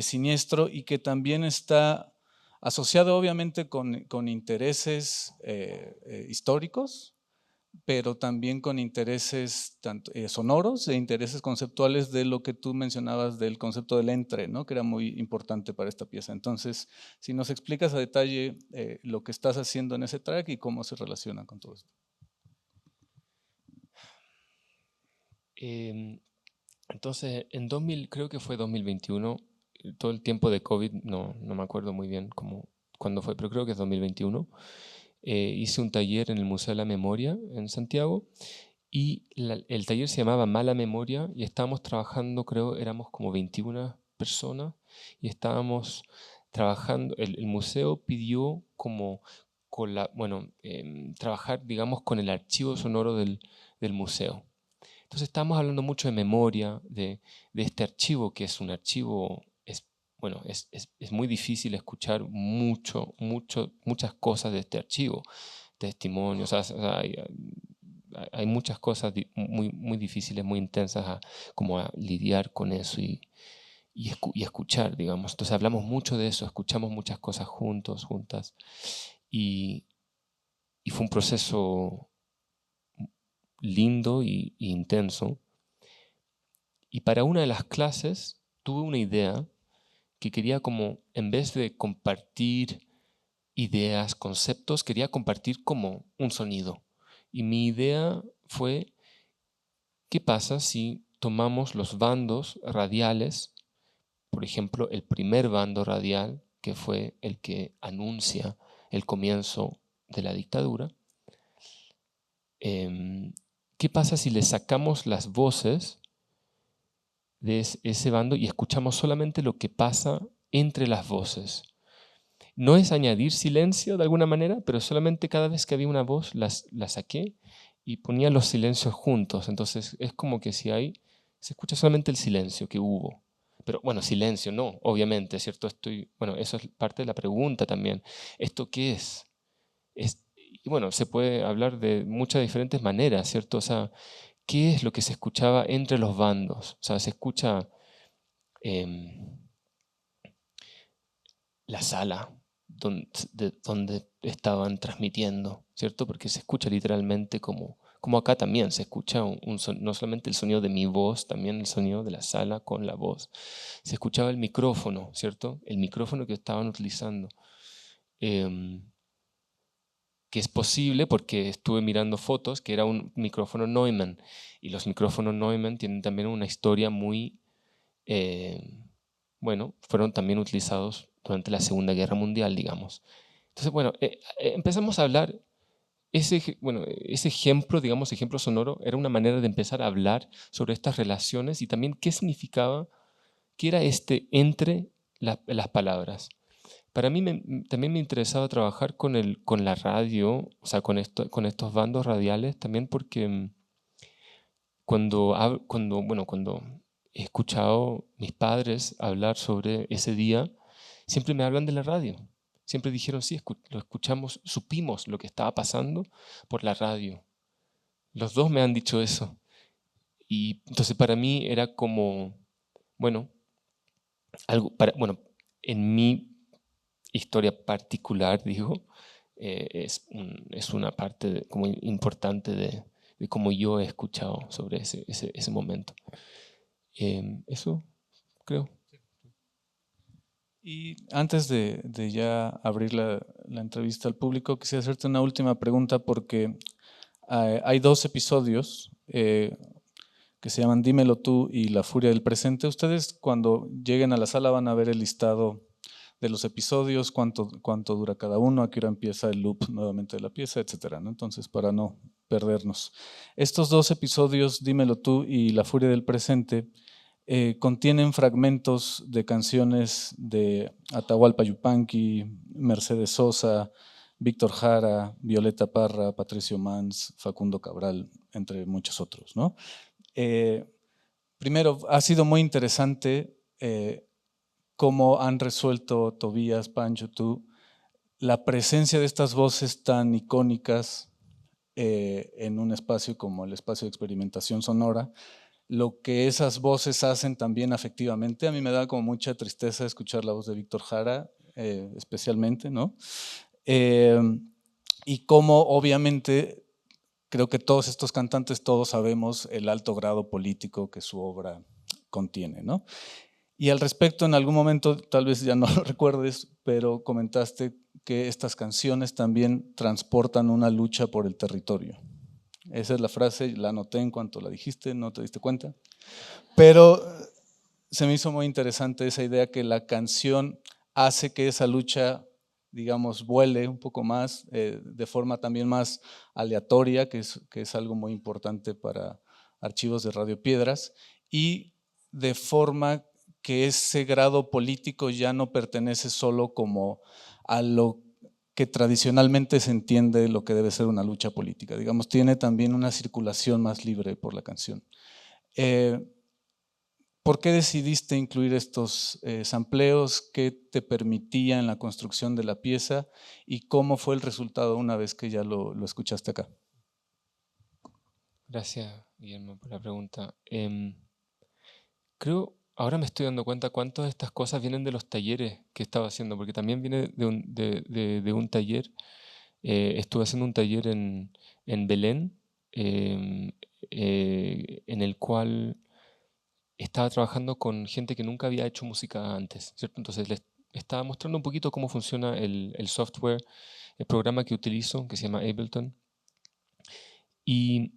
siniestro y que también está asociado obviamente con intereses históricos, pero también con intereses tanto, sonoros e intereses conceptuales de lo que tú mencionabas del concepto del entre, ¿no? Que era muy importante para esta pieza. Entonces, si nos explicas a detalle lo que estás haciendo en ese track y cómo se relaciona con todo esto. Entonces, en 2000, creo que fue 2021, todo el tiempo de COVID, no me acuerdo muy bien cuándo fue, pero creo que es 2021, hice un taller en el Museo de la Memoria en Santiago y el taller se llamaba Mala Memoria y estábamos trabajando, creo, éramos como 21 personas y estábamos trabajando, el museo pidió como trabajar, digamos, con el archivo sonoro del museo. Entonces estamos hablando mucho de memoria, de este archivo, que es un archivo, es muy difícil escuchar muchas cosas de este archivo, testimonios, o sea, hay muchas cosas muy difíciles, muy intensas como a lidiar con eso y escuchar, digamos. Entonces hablamos mucho de eso, escuchamos muchas cosas juntas, y fue un proceso lindo y intenso. Y para una de las clases tuve una idea que quería como, en vez de compartir ideas, conceptos, quería compartir como un sonido. Y mi idea fue, ¿qué pasa si tomamos los bandos radiales? Por ejemplo, el primer bando radial, que fue el que anuncia el comienzo de la dictadura. ¿Qué pasa si le sacamos las voces de ese bando y escuchamos solamente lo que pasa entre las voces? No es añadir silencio de alguna manera, pero solamente cada vez que había una voz la saqué y ponía los silencios juntos. Entonces es como que se escucha solamente el silencio que hubo. Pero bueno, silencio no, obviamente, ¿cierto? Eso es parte de la pregunta también. ¿Esto qué es? Y bueno, se puede hablar de muchas diferentes maneras, ¿cierto? O sea, ¿qué es lo que se escuchaba entre los bandos? O sea, se escucha la sala donde estaban transmitiendo, ¿cierto? Porque se escucha literalmente como acá también se escucha no solamente el sonido de mi voz, también el sonido de la sala con la voz. Se escuchaba el micrófono, ¿cierto? El micrófono que estaban utilizando. Que es posible porque estuve mirando fotos, que era un micrófono Neumann. Y los micrófonos Neumann tienen también una historia muy... fueron también utilizados durante la Segunda Guerra Mundial, digamos. Entonces, empezamos a hablar, ese ejemplo, digamos, ejemplo sonoro, era una manera de empezar a hablar sobre estas relaciones y también qué significaba, qué era entre las palabras. Para mí también me interesaba trabajar con la radio, o sea, con estos bandos radiales, también porque cuando he escuchado mis padres hablar sobre ese día, siempre me hablan de la radio. Siempre dijeron, sí, lo escuchamos, supimos lo que estaba pasando por la radio. Los dos me han dicho eso. Y entonces para mí era como, algo, en mi historia particular, digo, es una parte como importante de cómo yo he escuchado sobre ese momento. Eso creo. Y antes de ya abrir la entrevista al público, quisiera hacerte una última pregunta porque hay 2 episodios que se llaman Dímelo tú y La furia del presente. Ustedes cuando lleguen a la sala van a ver el listado de los episodios, cuánto dura cada uno, a qué hora empieza el loop nuevamente de la pieza, etcétera, ¿no? Entonces, para no perdernos. Estos 2 episodios, Dímelo tú y La furia del presente, contienen fragmentos de canciones de Atahualpa Yupanqui, Mercedes Sosa, Víctor Jara, Violeta Parra, Patricio Mans, Facundo Cabral, entre muchos otros, ¿no? Primero, ha sido muy interesante cómo han resuelto Tobías, Pancho, tú, la presencia de estas voces tan icónicas en un espacio como el espacio de experimentación sonora, lo que esas voces hacen también afectivamente. A mí me da como mucha tristeza escuchar la voz de Víctor Jara, especialmente, ¿no? Y cómo obviamente creo que todos estos cantantes, todos sabemos el alto grado político que su obra contiene, ¿no? Y al respecto, en algún momento, tal vez ya no lo recuerdes, pero comentaste que estas canciones también transportan una lucha por el territorio. Esa es la frase, la anoté en cuanto la dijiste, no te diste cuenta. Pero se me hizo muy interesante esa idea que la canción hace que esa lucha, digamos, vuele un poco más, de forma también más aleatoria, que es algo muy importante para Archivos de Radio Piedras, y de forma que ese grado político ya no pertenece solo como a lo que tradicionalmente se entiende lo que debe ser una lucha política. Digamos, tiene también una circulación más libre por la canción. ¿Por qué decidiste incluir estos sampleos? ¿Qué te permitía en la construcción de la pieza? ¿Y cómo fue el resultado una vez que ya lo escuchaste acá? Gracias, Guillermo, por la pregunta. Creo, ahora me estoy dando cuenta cuántas de estas cosas vienen de los talleres que estaba haciendo, porque también viene de un taller. Estuve haciendo un taller en Belén, en el cual estaba trabajando con gente que nunca había hecho música antes, ¿cierto? Entonces les estaba mostrando un poquito cómo funciona el software, el programa que utilizo, que se llama Ableton. Y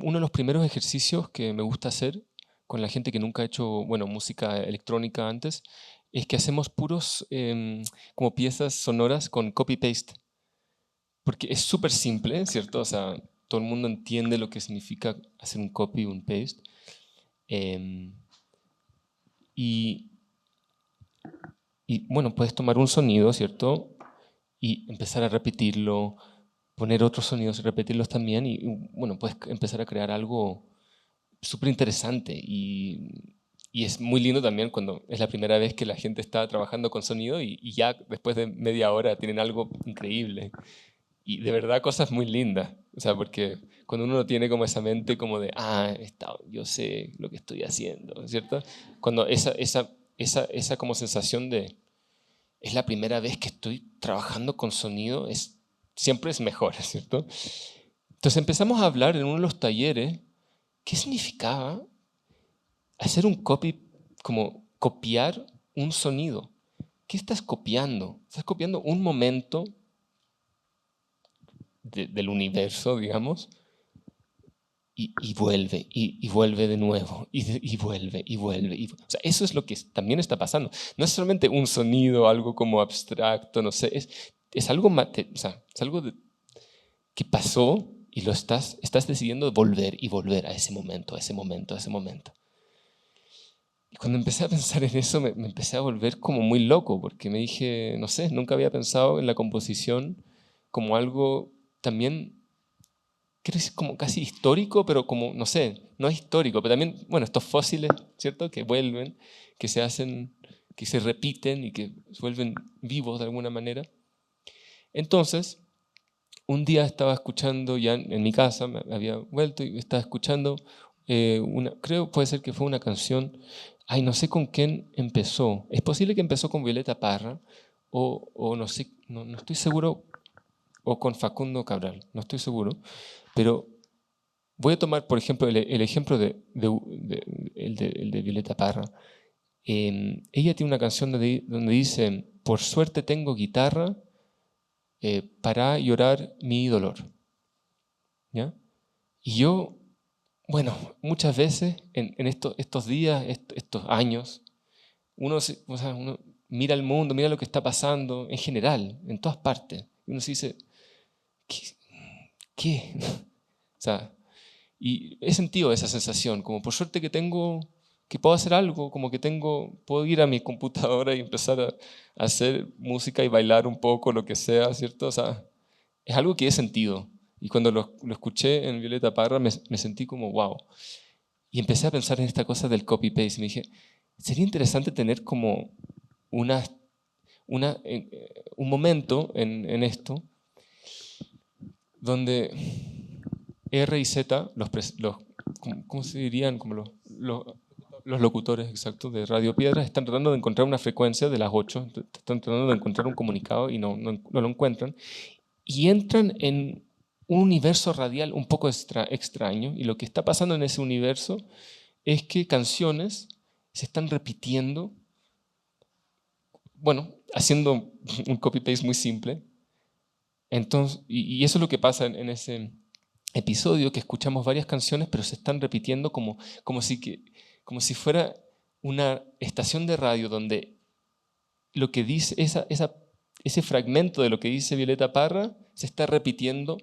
uno de los primeros ejercicios que me gusta hacer con la gente que nunca ha hecho, bueno, música electrónica antes, es que hacemos puros como piezas sonoras con copy-paste. Porque es súper simple, ¿cierto? O sea, todo el mundo entiende lo que significa hacer un copy y un paste. Y bueno, puedes tomar un sonido, ¿cierto? Y empezar a repetirlo, poner otros sonidos y repetirlos también. Y bueno, puedes empezar a crear algo súper interesante. Y es muy lindo también cuando es la primera vez que la gente está trabajando con sonido y ya después de media hora tienen algo increíble. Y de verdad cosas muy lindas. O sea, porque cuando uno tiene como esa mente como de, yo sé lo que estoy haciendo, ¿cierto? Cuando esa como sensación de, es la primera vez que estoy trabajando con sonido, siempre es mejor, ¿cierto? Entonces empezamos a hablar en uno de los talleres, ¿qué significaba hacer un copy, como copiar un sonido? ¿Qué estás copiando? Estás copiando un momento del universo, digamos, y vuelve, y vuelve de nuevo, y vuelve, y vuelve. O sea, eso es lo que también está pasando. No es solamente un sonido, algo como abstracto, no sé, es algo, es algo que pasó y lo estás decidiendo volver y volver a ese momento, a ese momento, a ese momento. Y cuando empecé a pensar en eso, me empecé a volver como muy loco, porque me dije, no sé, nunca había pensado en la composición como algo también, quiero decir, como casi histórico, pero como, no sé, no es histórico, pero también, bueno, estos fósiles, ¿cierto? Que vuelven, que se hacen, que se repiten y que se vuelven vivos de alguna manera. Entonces, un día estaba escuchando, ya en mi casa, me había vuelto y estaba escuchando, creo puede ser que fue una canción, no sé con quién empezó, es posible que empezó con Violeta Parra, o no sé, no estoy seguro, o con Facundo Cabral, no estoy seguro, pero voy a tomar, por ejemplo, el ejemplo el de Violeta Parra. Ella tiene una canción donde dice, por suerte tengo guitarra para llorar mi dolor. ¿Ya? Y yo, bueno, muchas veces en estos días, estos años, uno mira el mundo, mira lo que está pasando en general, en todas partes. Y uno se dice, ¿qué? O sea, y he sentido esa sensación, como por suerte que puedo hacer algo, como que puedo ir a mi computadora y empezar a hacer música y bailar un poco, lo que sea, ¿cierto? O sea, es algo que he sentido. Y cuando lo escuché en Violeta Parra me sentí como wow. Y empecé a pensar en esta cosa del copy-paste. Y me dije, sería interesante tener como un momento en esto donde R y Z, ¿cómo se dirían? Como los locutores exactos de Radio Piedras están tratando de encontrar una frecuencia de las 8, están tratando de encontrar un comunicado y no lo encuentran. Y entran en un universo radial un poco extraño, y lo que está pasando en ese universo es que canciones se están repitiendo, bueno, haciendo un copy-paste muy simple. Entonces, y eso es lo que pasa en ese episodio, que escuchamos varias canciones, pero se están repitiendo como si fuera una estación de radio donde lo que dice ese fragmento de lo que dice Violeta Parra se está repitiendo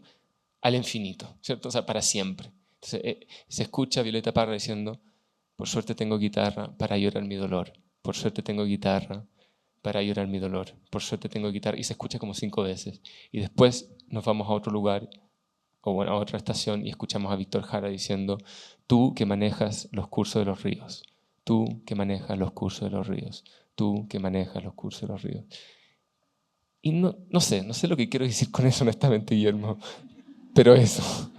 al infinito, ¿cierto? O sea, para siempre. Entonces, se escucha a Violeta Parra diciendo, por suerte tengo guitarra para llorar mi dolor, por suerte tengo guitarra para llorar mi dolor, por suerte tengo guitarra, y se escucha como 5 veces. Y después nos vamos a otro lugar, o bueno, a otra estación, y escuchamos a Víctor Jara diciendo, tú que manejas los cursos de los ríos, tú que manejas los cursos de los ríos, tú que manejas los cursos de los ríos. Y no sé lo que quiero decir con eso, honestamente, Guillermo, pero eso.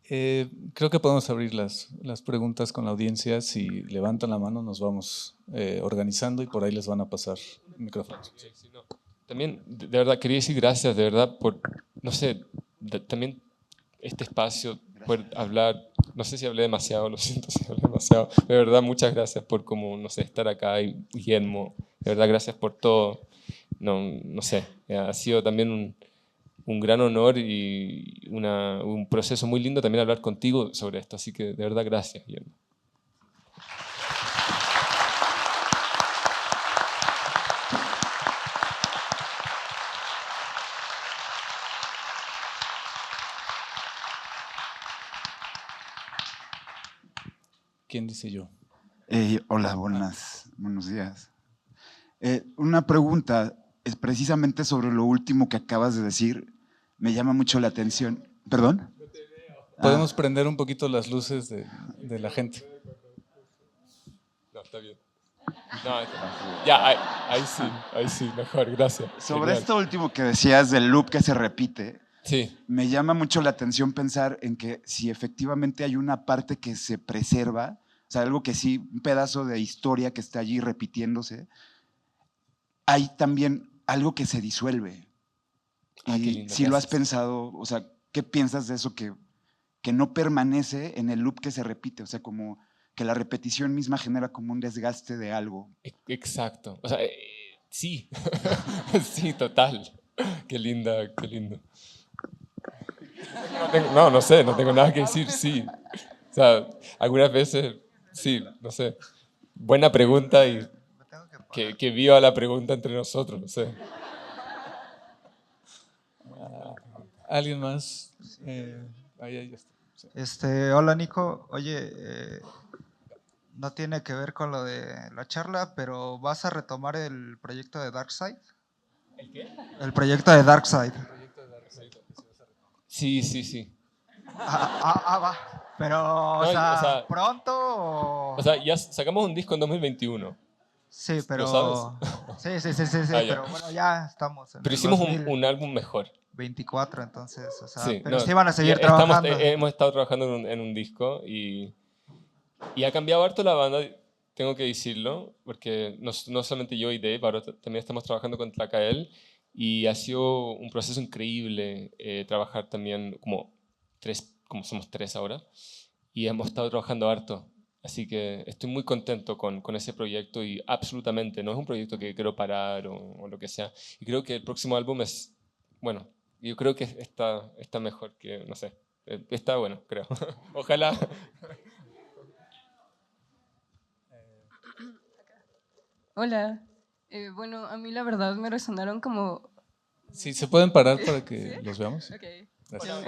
Creo que podemos abrir las preguntas con la audiencia. Si levantan la mano, nos vamos organizando y por ahí les van a pasar micrófonos. Sí, no. También, de verdad, quería decir gracias, de verdad, por, no sé, también este espacio, poder hablar. No sé si hablé demasiado, lo siento si hablé demasiado. De verdad, muchas gracias por estar acá, y Guillermo, de verdad, gracias por todo. No sé, ha sido también un gran honor y un proceso muy lindo también hablar contigo sobre esto. Así que, de verdad, gracias, Guillermo. ¿Quién dice yo? Hola, buenos días. Una pregunta es precisamente sobre lo último que acabas de decir. Me llama mucho la atención. ¿Perdón? Podemos prender un poquito las luces de la gente. No, está bien. No, ya, ahí sí, mejor, gracias. Sobre Genial. esto último que decías del loop que se repite, Sí. me llama mucho la atención pensar en que si efectivamente hay una parte que se preserva, o sea, algo que sí, un pedazo de historia que está allí repitiéndose, hay también algo que se disuelve. Ah, qué Y lindo, si lo has gracias. pensado, o sea, ¿qué piensas de eso que no permanece en el loop que se repite? O sea, como que la repetición misma genera como un desgaste de algo. Exacto. O sea, sí. Sí, total. Qué lindo. No sé, no tengo nada que decir, sí. O sea, algunas veces, sí, no sé. Buena pregunta y que viva la pregunta entre nosotros, no sé. ¿Alguien más? Ahí está. Sí. Hola Nico, oye, no tiene que ver con lo de la charla, pero ¿vas a retomar el proyecto de Darkside? ¿El qué? El proyecto de Darkside. Sí. Va. Pero, o sea, ¿pronto o...? O sea, ya sacamos un disco en 2021. Sí, pero... ¿Lo sabes? Sí, pero bueno, ya estamos en Pero el hicimos un álbum mejor. 2024, entonces, o sea, Sí, pero sí van a seguir ya trabajando. hemos estado trabajando en un disco y ha cambiado harto la banda. tengo que decirlo, porque no solamente yo y Dave, ahora también estamos trabajando con Tlacael, y ha sido un proceso increíble trabajar también como somos tres ahora, y hemos estado trabajando harto. Así que estoy muy contento con ese proyecto y absolutamente no es un proyecto que quiero parar o lo que sea. Y creo que el próximo álbum es, bueno, yo creo que está mejor que, no sé, está bueno, creo. Ojalá. Hola. Bueno, a mí la verdad me resonaron como... Sí, ¿se pueden parar para que los veamos? Ok. Gracias.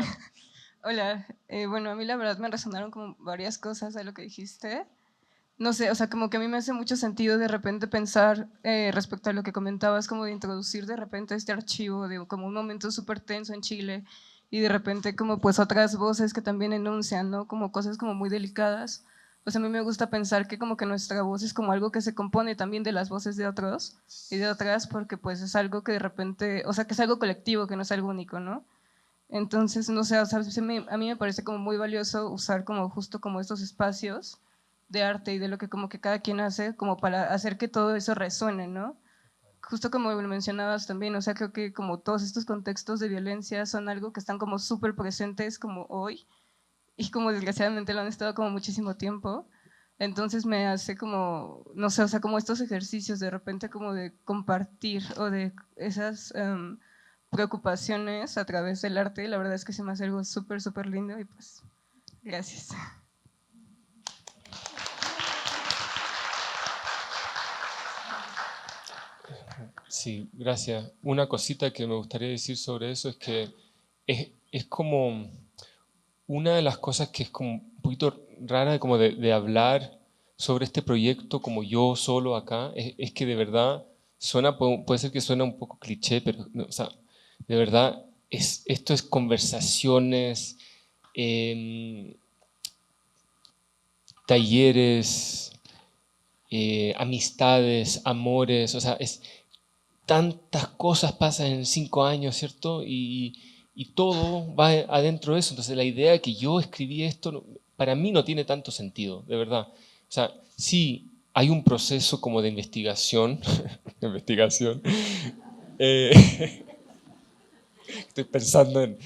Hola. Bueno, a mí la verdad me resonaron como varias cosas de lo que dijiste. No sé, o sea, como que a mí me hace mucho sentido de repente pensar respecto a lo que comentabas, como de introducir de repente este archivo de como un momento súper tenso en Chile y de repente como pues otras voces que también enuncian, ¿no? Como cosas como muy delicadas. Pues a mí me gusta pensar que como que nuestra voz es como algo que se compone también de las voces de otros y de otras porque pues es algo que de repente, o sea, que es algo colectivo, que no es algo único, ¿no? Entonces, no sé, o sea, a mí me parece como muy valioso usar como justo como estos espacios de arte y de lo que como que cada quien hace como para hacer que todo eso resuene, ¿no? Justo como lo mencionabas también, o sea, creo que como todos estos contextos de violencia son algo que están como súper presentes como hoy y como desgraciadamente lo han estado como muchísimo tiempo. Entonces me hace como, no sé, o sea, como estos ejercicios de repente como de compartir o de esas preocupaciones a través del arte, la verdad es que se me hace algo súper, súper lindo y pues, gracias. Sí, gracias. Una cosita que me gustaría decir sobre eso es que es como una de las cosas que es como un poquito rara como de hablar sobre este proyecto como yo solo acá, es que de verdad puede ser que suena un poco cliché, pero no, o sea, de verdad esto es conversaciones, em, talleres, amistades, amores, o sea, tantas cosas pasan en 5 años, ¿cierto? Y todo va adentro de eso. Entonces la idea de que yo escribí esto, para mí no tiene tanto sentido, de verdad. O sea, sí, hay un proceso como de investigación, investigación. eh, estoy pensando en,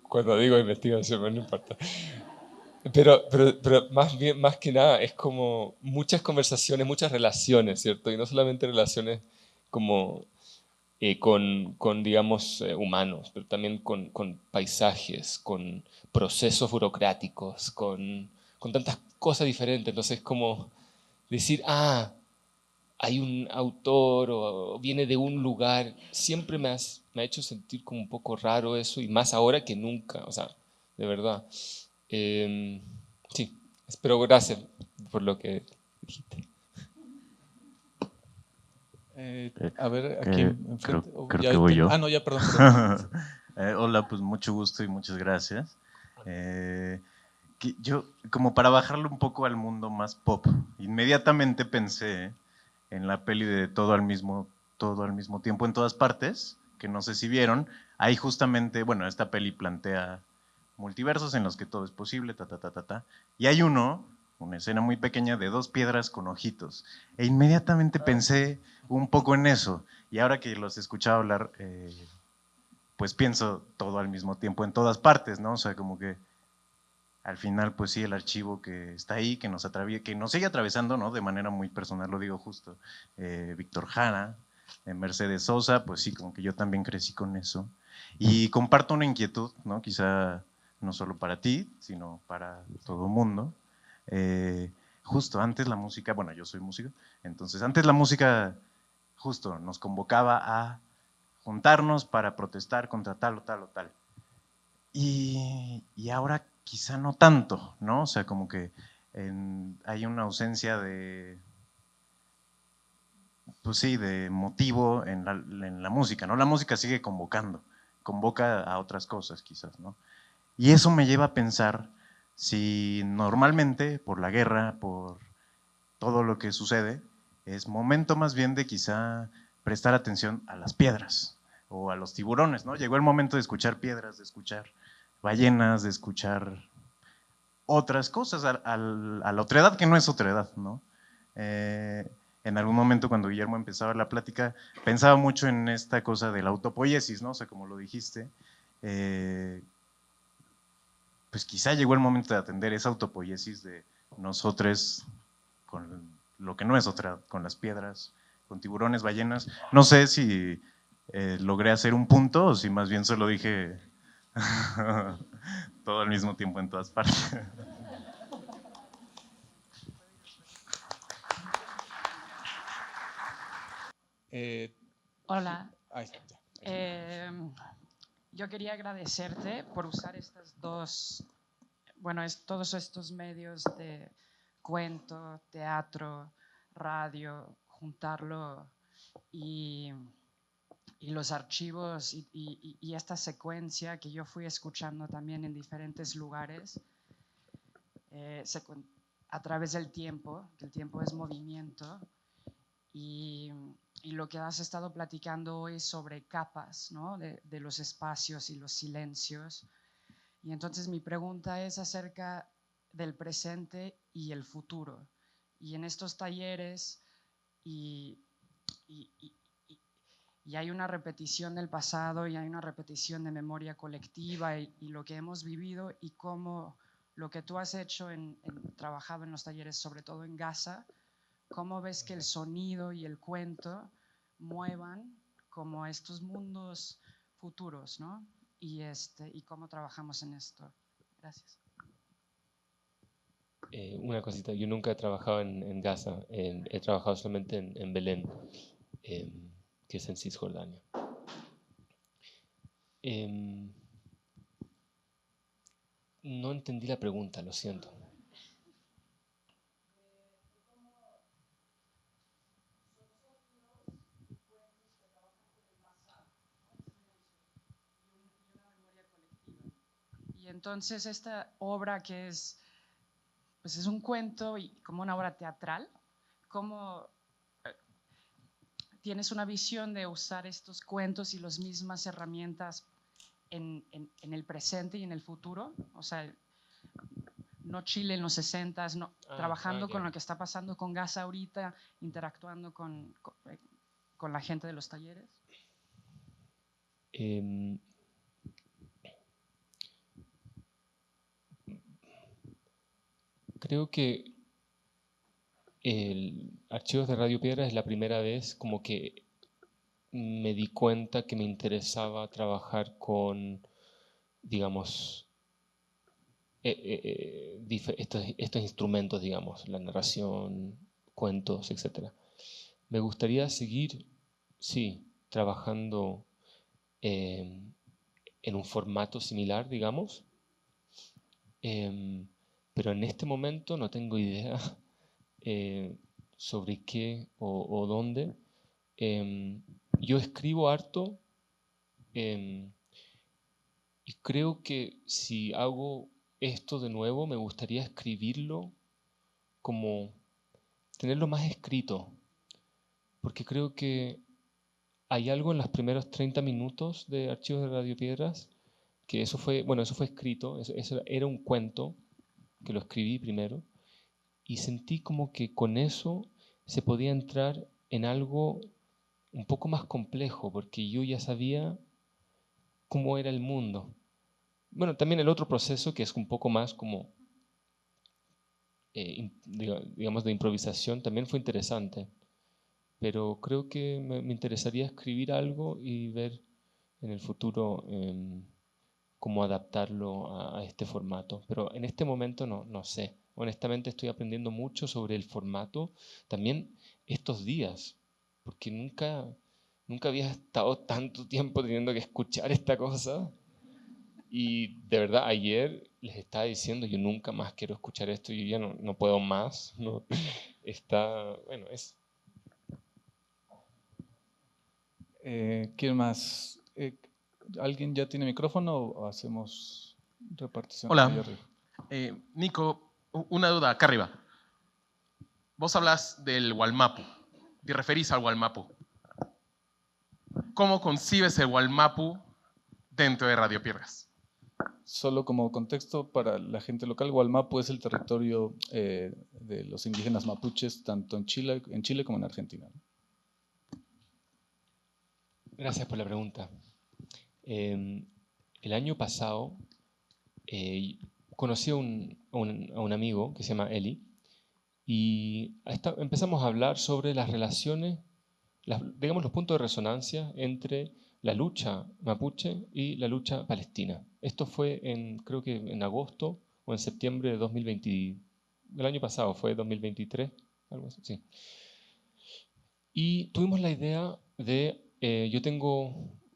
cuando digo investigación, pero no importa. Pero más bien, más que nada, es como muchas conversaciones, muchas relaciones, ¿cierto? Y no solamente relaciones como digamos, humanos, pero también con paisajes, con procesos burocráticos, con tantas cosas diferentes. Entonces, como decir, hay un autor o viene de un lugar, siempre me ha hecho sentir como un poco raro eso, y más ahora que nunca, o sea, de verdad. Eh, sí, espero gracias por lo que dijiste. A ver, aquí enfrente. Creo que voy yo. No, ya, perdón. Perdón. Hola, pues mucho gusto y muchas gracias. Yo, como para bajarle un poco al mundo más pop, inmediatamente pensé en la peli de todo al mismo tiempo en todas partes, que no sé si vieron. Ahí justamente, bueno, esta peli plantea multiversos en los que todo es posible, y hay una escena muy pequeña de dos piedras con ojitos. E inmediatamente pensé un poco en eso. Y ahora que los he escuchado hablar, pues pienso todo al mismo tiempo en todas partes, ¿no? O sea, como que al final, pues sí, el archivo que está ahí, que nos sigue atravesando, ¿no? De manera muy personal, lo digo justo. Víctor Jara, Mercedes Sosa, pues sí, como que yo también crecí con eso. Y comparto una inquietud, ¿no? Quizá no solo para ti, sino para todo el mundo. Justo antes la música, bueno, yo soy músico, entonces antes la música justo nos convocaba a juntarnos para protestar contra tal o tal o tal. Y ahora quizá no tanto, ¿no? O sea, como que hay una ausencia de, pues sí, de motivo en la música, ¿no? La música sigue convoca a otras cosas quizás, ¿no? Y eso me lleva a pensar si normalmente por la guerra, por todo lo que sucede, es momento más bien de quizá prestar atención a las piedras o a los tiburones, ¿no? Llegó el momento de escuchar piedras, de escuchar ballenas, de escuchar otras cosas, a la otredad que no es otredad, ¿no? En algún momento cuando Guillermo empezaba la plática, pensaba mucho en esta cosa de la autopoiesis, ¿no? O sea, como lo dijiste, pues quizá llegó el momento de atender esa autopoiesis de nosotros con lo que no es otra, con las piedras, con tiburones, ballenas. No sé si logré hacer un punto o si más bien solo dije todo al mismo tiempo en todas partes. Hola. Ahí está, ya. Yo quería agradecerte por usar todos estos medios de cuento, teatro, radio, juntarlo y los archivos y esta secuencia que yo fui escuchando también en diferentes lugares a través del tiempo, que el tiempo es movimiento, y lo que has estado platicando hoy sobre capas, ¿no? de los espacios y los silencios. Y entonces mi pregunta es acerca del presente y el futuro. Y en estos talleres y hay una repetición del pasado y hay una repetición de memoria colectiva y lo que hemos vivido y cómo lo que tú has hecho trabajado en los talleres, sobre todo en Gaza, cómo ves que el sonido y el cuento muevan como estos mundos futuros, ¿no? Y cómo trabajamos en esto. Gracias. Una cosita, yo nunca he trabajado en Gaza, he trabajado solamente en Belén, que es en Cisjordania. No entendí la pregunta, lo siento. Y entonces esta obra que es un cuento y como una obra teatral, ¿cómo tienes una visión de usar estos cuentos y las mismas herramientas en el presente y en el futuro? O sea, no Chile en los 60s, no, trabajando con lo que está pasando con Gaza ahorita, interactuando con la gente de los talleres. Creo que el Archivos de Radio Piedra es la primera vez como que me di cuenta que me interesaba trabajar con, digamos, estos instrumentos, digamos, la narración, cuentos, etc. Me gustaría seguir, sí, trabajando en un formato similar, digamos, pero en este momento no tengo idea sobre qué o dónde. Yo escribo harto y creo que si hago esto de nuevo me gustaría escribirlo como tenerlo más escrito, porque creo que hay algo en los primeros 30 minutos de Archivos de Radio Piedras que eso fue escrito, eso era un cuento que lo escribí primero y sentí como que con eso se podía entrar en algo un poco más complejo, porque yo ya sabía cómo era el mundo. Bueno, también el otro proceso que es un poco más como, digamos, de improvisación, también fue interesante. Pero creo que me interesaría escribir algo y ver en el futuro cómo adaptarlo a este formato. Pero en este momento no sé. Honestamente estoy aprendiendo mucho sobre el formato también estos días, porque nunca había estado tanto tiempo teniendo que escuchar esta cosa. Y de verdad, ayer les estaba diciendo, yo nunca más quiero escuchar esto, yo ya no puedo más. No. Bueno, es... ¿Quién más? ¿Alguien ya tiene micrófono o hacemos repartición? Hola. Nico, una duda acá arriba. Vos hablas del Walmapu, te referís al Walmapu. ¿Cómo concibes el Walmapu dentro de Radio Piedras? Solo como contexto para la gente local, Wallmapu es el territorio de los indígenas mapuches, tanto en Chile como en Argentina. Gracias por la pregunta. El año pasado conocí a un amigo que se llama Eli y empezamos a hablar sobre las relaciones, digamos los puntos de resonancia entre la lucha mapuche y la lucha palestina. Esto fue creo que en agosto o en septiembre de 2020, del año pasado, fue 2023, algo así, sí. Y tuvimos la idea de,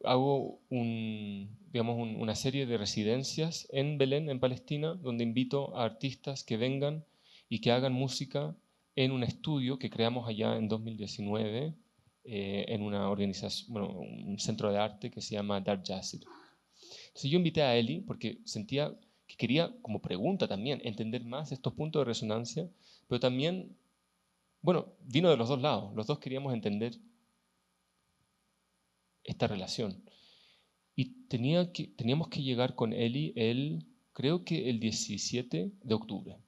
hago una serie de residencias en Belén, en Palestina, donde invito a artistas que vengan y que hagan música en un estudio que creamos allá en 2019, en una organización, un centro de arte que se llama Dark Jazz. Entonces yo invité a Eli porque sentía que quería, como pregunta también, entender más estos puntos de resonancia, pero también, vino de los dos lados. Los dos queríamos entender esta relación. Y teníamos que llegar con Eli creo que el 17 de octubre.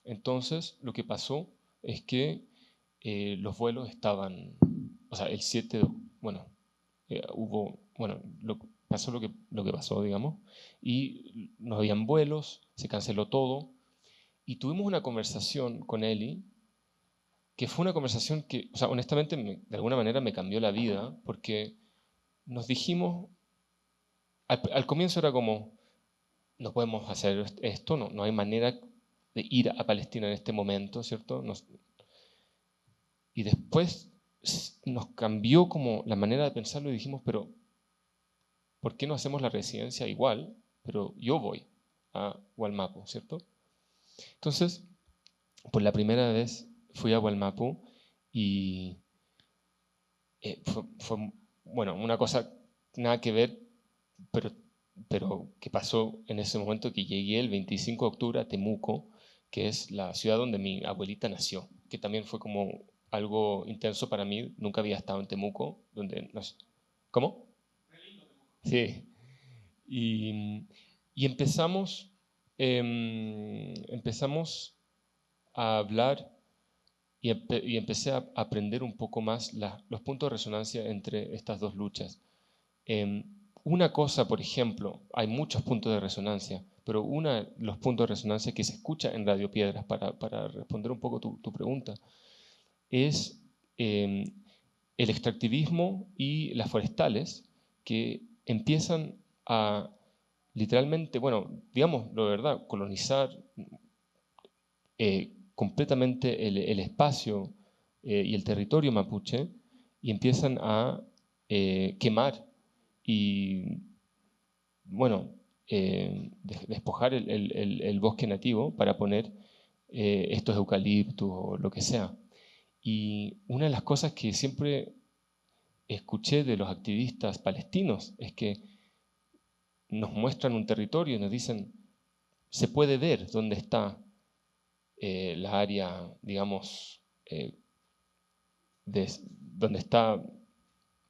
Entonces lo que pasó es que los vuelos estaban, o sea, el 7 pasó lo que pasó, digamos, y no habían vuelos, se canceló todo, y tuvimos una conversación con Eli, que fue una conversación que, o sea, honestamente, de alguna manera me cambió la vida, porque nos dijimos, al comienzo era como, no podemos hacer esto, no hay manera de ir a Palestina en este momento, ¿cierto? Y después nos cambió como la manera de pensarlo y dijimos, pero ¿por qué no hacemos la residencia igual? Pero yo voy a Wallmapu, ¿cierto? Entonces, por la primera vez fui a Wallmapu y fue una cosa nada que ver, pero que pasó en ese momento, que llegué el 25 de octubre a Temuco, que es la ciudad donde mi abuelita nació, que también fue como algo intenso para mí. Nunca había estado en Temuco, ¿Cómo? Sí. Y empezamos a hablar y empecé a aprender un poco más los puntos de resonancia entre estas dos luchas. Una cosa, por ejemplo, hay muchos puntos de resonancia, pero uno de los puntos de resonancia que se escucha en Radio Piedras, para responder un poco tu pregunta, es el extractivismo y las forestales, que empiezan a literalmente, digamos de verdad, colonizar completamente el espacio y el territorio mapuche, y empiezan a quemar y, despojar el bosque nativo para poner estos eucaliptos o lo que sea. Y una de las cosas que siempre escuché de los activistas palestinos es que nos muestran un territorio y nos dicen, se puede ver dónde está la área, digamos,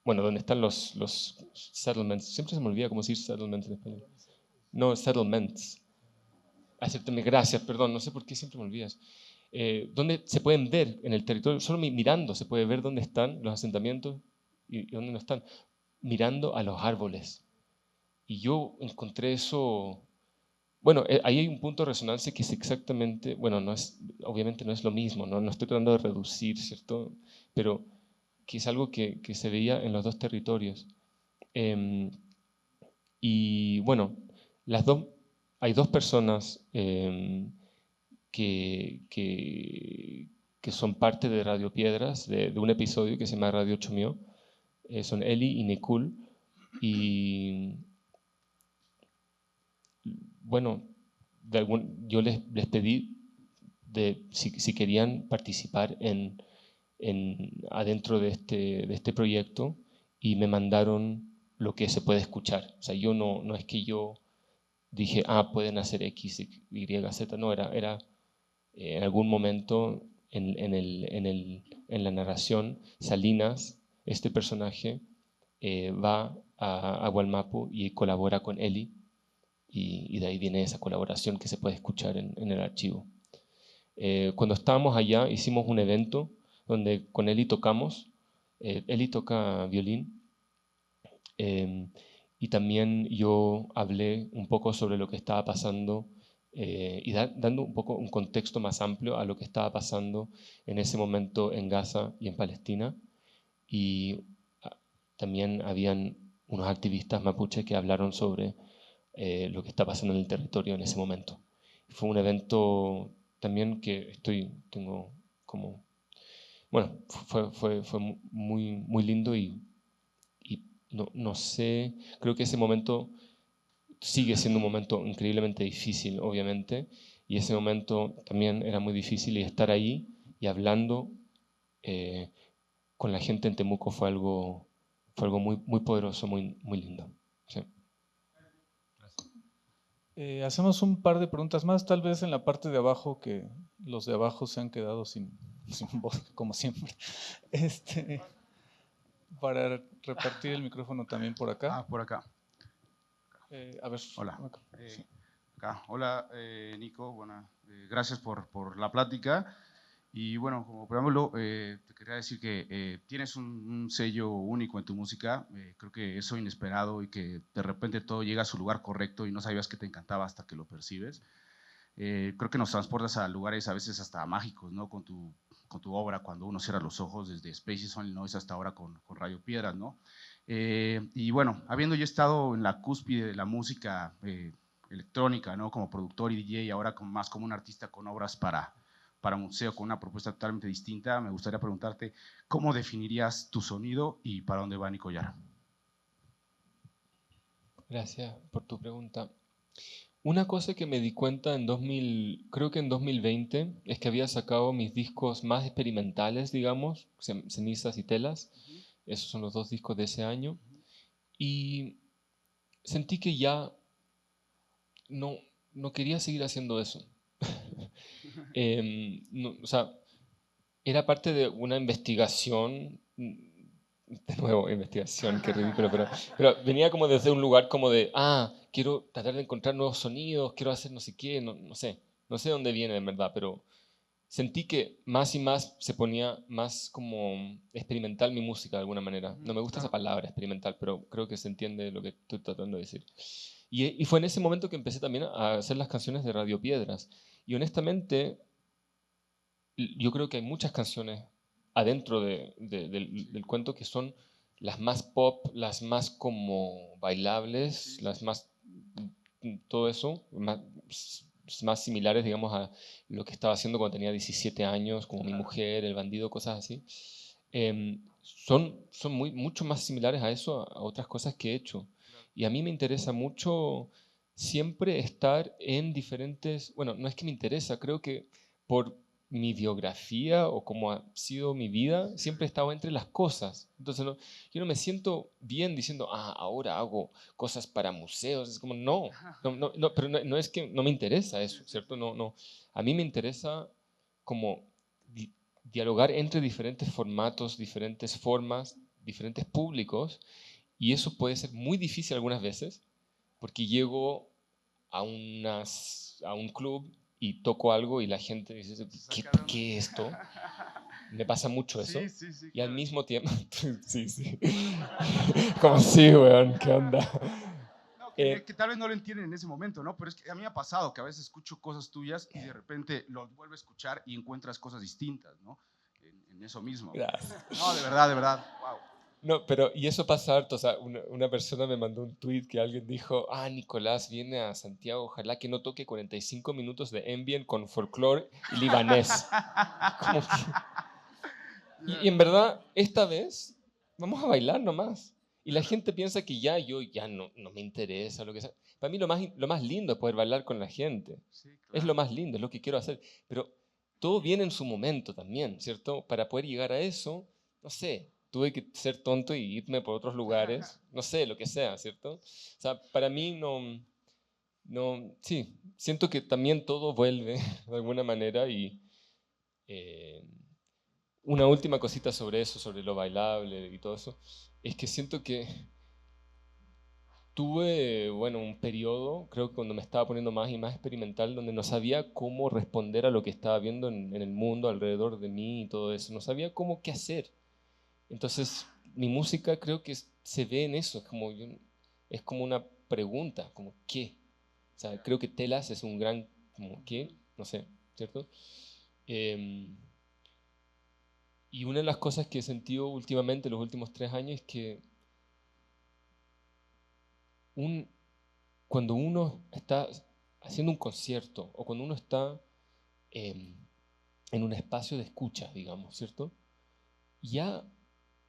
donde están los settlements. Siempre se me olvida cómo decir settlements en español. No, settlements. Acéptame, gracias, perdón, no sé por qué siempre me olvidas. Donde se pueden ver en el territorio, solo mirando se puede ver dónde están los asentamientos y dónde no están, mirando a los árboles. Y yo encontré eso. Ahí hay un punto de resonancia que es exactamente, obviamente no es lo mismo, no estoy tratando de reducir, ¿cierto? Pero que es algo que se veía en los dos territorios. Y hay dos personas que son parte de Radio Piedras, de un episodio que se llama Radio Chomio. Son Eli y Nikul. Y yo les pedí si querían participar adentro de este proyecto, y me mandaron lo que se puede escuchar. O sea, yo no es que yo dije, pueden hacer X, Y, Z. No, era en algún momento en la narración, Salinas, este personaje, va a Wallmapu y colabora con Eli y de ahí viene esa colaboración que se puede escuchar en el archivo. Cuando estábamos allá hicimos un evento donde con Eli tocamos. Eli toca violín y también yo hablé un poco sobre lo que estaba pasando y dando un poco un contexto más amplio a lo que estaba pasando en ese momento en Gaza y en Palestina. Y también habían unos activistas mapuches que hablaron sobre lo que está pasando en el territorio en ese momento. Fue un evento también que tengo como, bueno, fue muy, muy lindo y no sé, creo que ese momento sigue siendo un momento increíblemente difícil, obviamente, y ese momento también era muy difícil y estar ahí y hablando con la gente en Temuco fue algo muy, muy poderoso, muy, muy lindo. Sí. Hacemos un par de preguntas más, tal vez en la parte de abajo, que los de abajo se han quedado sin voz, como siempre. Para repartir el micrófono también por acá. Por acá. A ver. Hola. Acá. Sí. Acá. Hola, Nico. Bueno, gracias por la plática. Y bueno, como preámbulo, te quería decir que tienes un sello único en tu música. Creo que eso inesperado y que de repente todo llega a su lugar correcto y no sabías que te encantaba hasta que lo percibes. Creo que nos transportas a lugares a veces hasta mágicos, ¿no? Con tu obra, cuando uno cierra los ojos, desde Spaces Only Noise hasta ahora con Radio Piedras, ¿no? Y bueno, habiendo yo estado en la cúspide de la música electrónica, ¿no? Como productor y DJ, ahora más como un artista con obras para museo, con una propuesta totalmente distinta, me gustaría preguntarte, ¿cómo definirías tu sonido y para dónde va Nico Yara? Gracias por tu pregunta. Una cosa que me di cuenta creo que en 2020, es que había sacado mis discos más experimentales, digamos, Cenizas y Telas. Esos son los 2 discos de ese año. Y sentí que ya no quería seguir haciendo eso. O sea, era parte de una investigación. De nuevo, investigación, qué ridículo, pero venía como desde un lugar como de, quiero tratar de encontrar nuevos sonidos, quiero hacer no sé qué, no sé dónde viene en verdad, pero sentí que más y más se ponía más como experimental mi música de alguna manera. No me gusta esa palabra, experimental, pero creo que se entiende lo que estoy tratando de decir. Y fue en ese momento que empecé también a hacer las canciones de Radio Piedras. Y honestamente, yo creo que hay muchas canciones adentro del cuento que son las más pop, las más como bailables, las más, todo eso, más similares, digamos, a lo que estaba haciendo cuando tenía 17 años, como Mi Mujer, El Bandido, cosas así. Son mucho más similares a eso, a otras cosas que he hecho. Y a mí me interesa mucho siempre estar en diferentes, bueno, no es que me interesa, creo que por mi biografía o como ha sido mi vida, siempre he estado entre las cosas. Entonces yo no me siento bien diciendo, ahora hago cosas para museos. Es como, pero no es que no me interesa eso, ¿cierto? No. A mí me interesa como dialogar entre diferentes formatos, diferentes formas, diferentes públicos, y eso puede ser muy difícil algunas veces, porque llego a un club y toco algo y la gente dice, ¿qué es esto? Me pasa mucho eso. Sí, y al mismo tiempo, sí. Como sí, weón, ¿qué onda? Que tal vez no lo entienden en ese momento, ¿no? Pero es que a mí me ha pasado que a veces escucho cosas tuyas y de repente lo vuelvo a escuchar y encuentras cosas distintas, ¿no? En eso mismo. Gracias. No, de verdad, wow. No, pero, y eso pasa harto, o sea, una persona me mandó un tweet que alguien dijo, Nicolás viene a Santiago, ojalá que no toque 45 minutos de ambient con folclore y libanés. Como que... y en verdad, esta vez, vamos a bailar nomás. Y la gente piensa que yo no me interesa, lo que sea. Para mí lo más lindo es poder bailar con la gente. Sí, claro. Es lo más lindo, es lo que quiero hacer. Pero todo viene en su momento también, ¿cierto? Para poder llegar a eso, no sé, tuve que ser tonto y irme por otros lugares, no sé, lo que sea, ¿cierto? O sea, para mí sí, siento que también todo vuelve de alguna manera y una última cosita sobre eso, sobre lo bailable y todo eso, es que siento que tuve, bueno, un periodo, creo que cuando me estaba poniendo más y más experimental, donde no sabía cómo responder a lo que estaba viendo en el mundo alrededor de mí y todo eso. No sabía cómo qué hacer. Entonces, mi música creo que se ve en eso, es como una pregunta, como ¿qué? O sea, creo que Telas es un gran, como ¿qué? No sé, ¿cierto? Y una de las cosas que he sentido últimamente, los últimos 3 años, es que cuando uno está haciendo un concierto o cuando uno está en un espacio de escucha, digamos, ¿cierto? Ya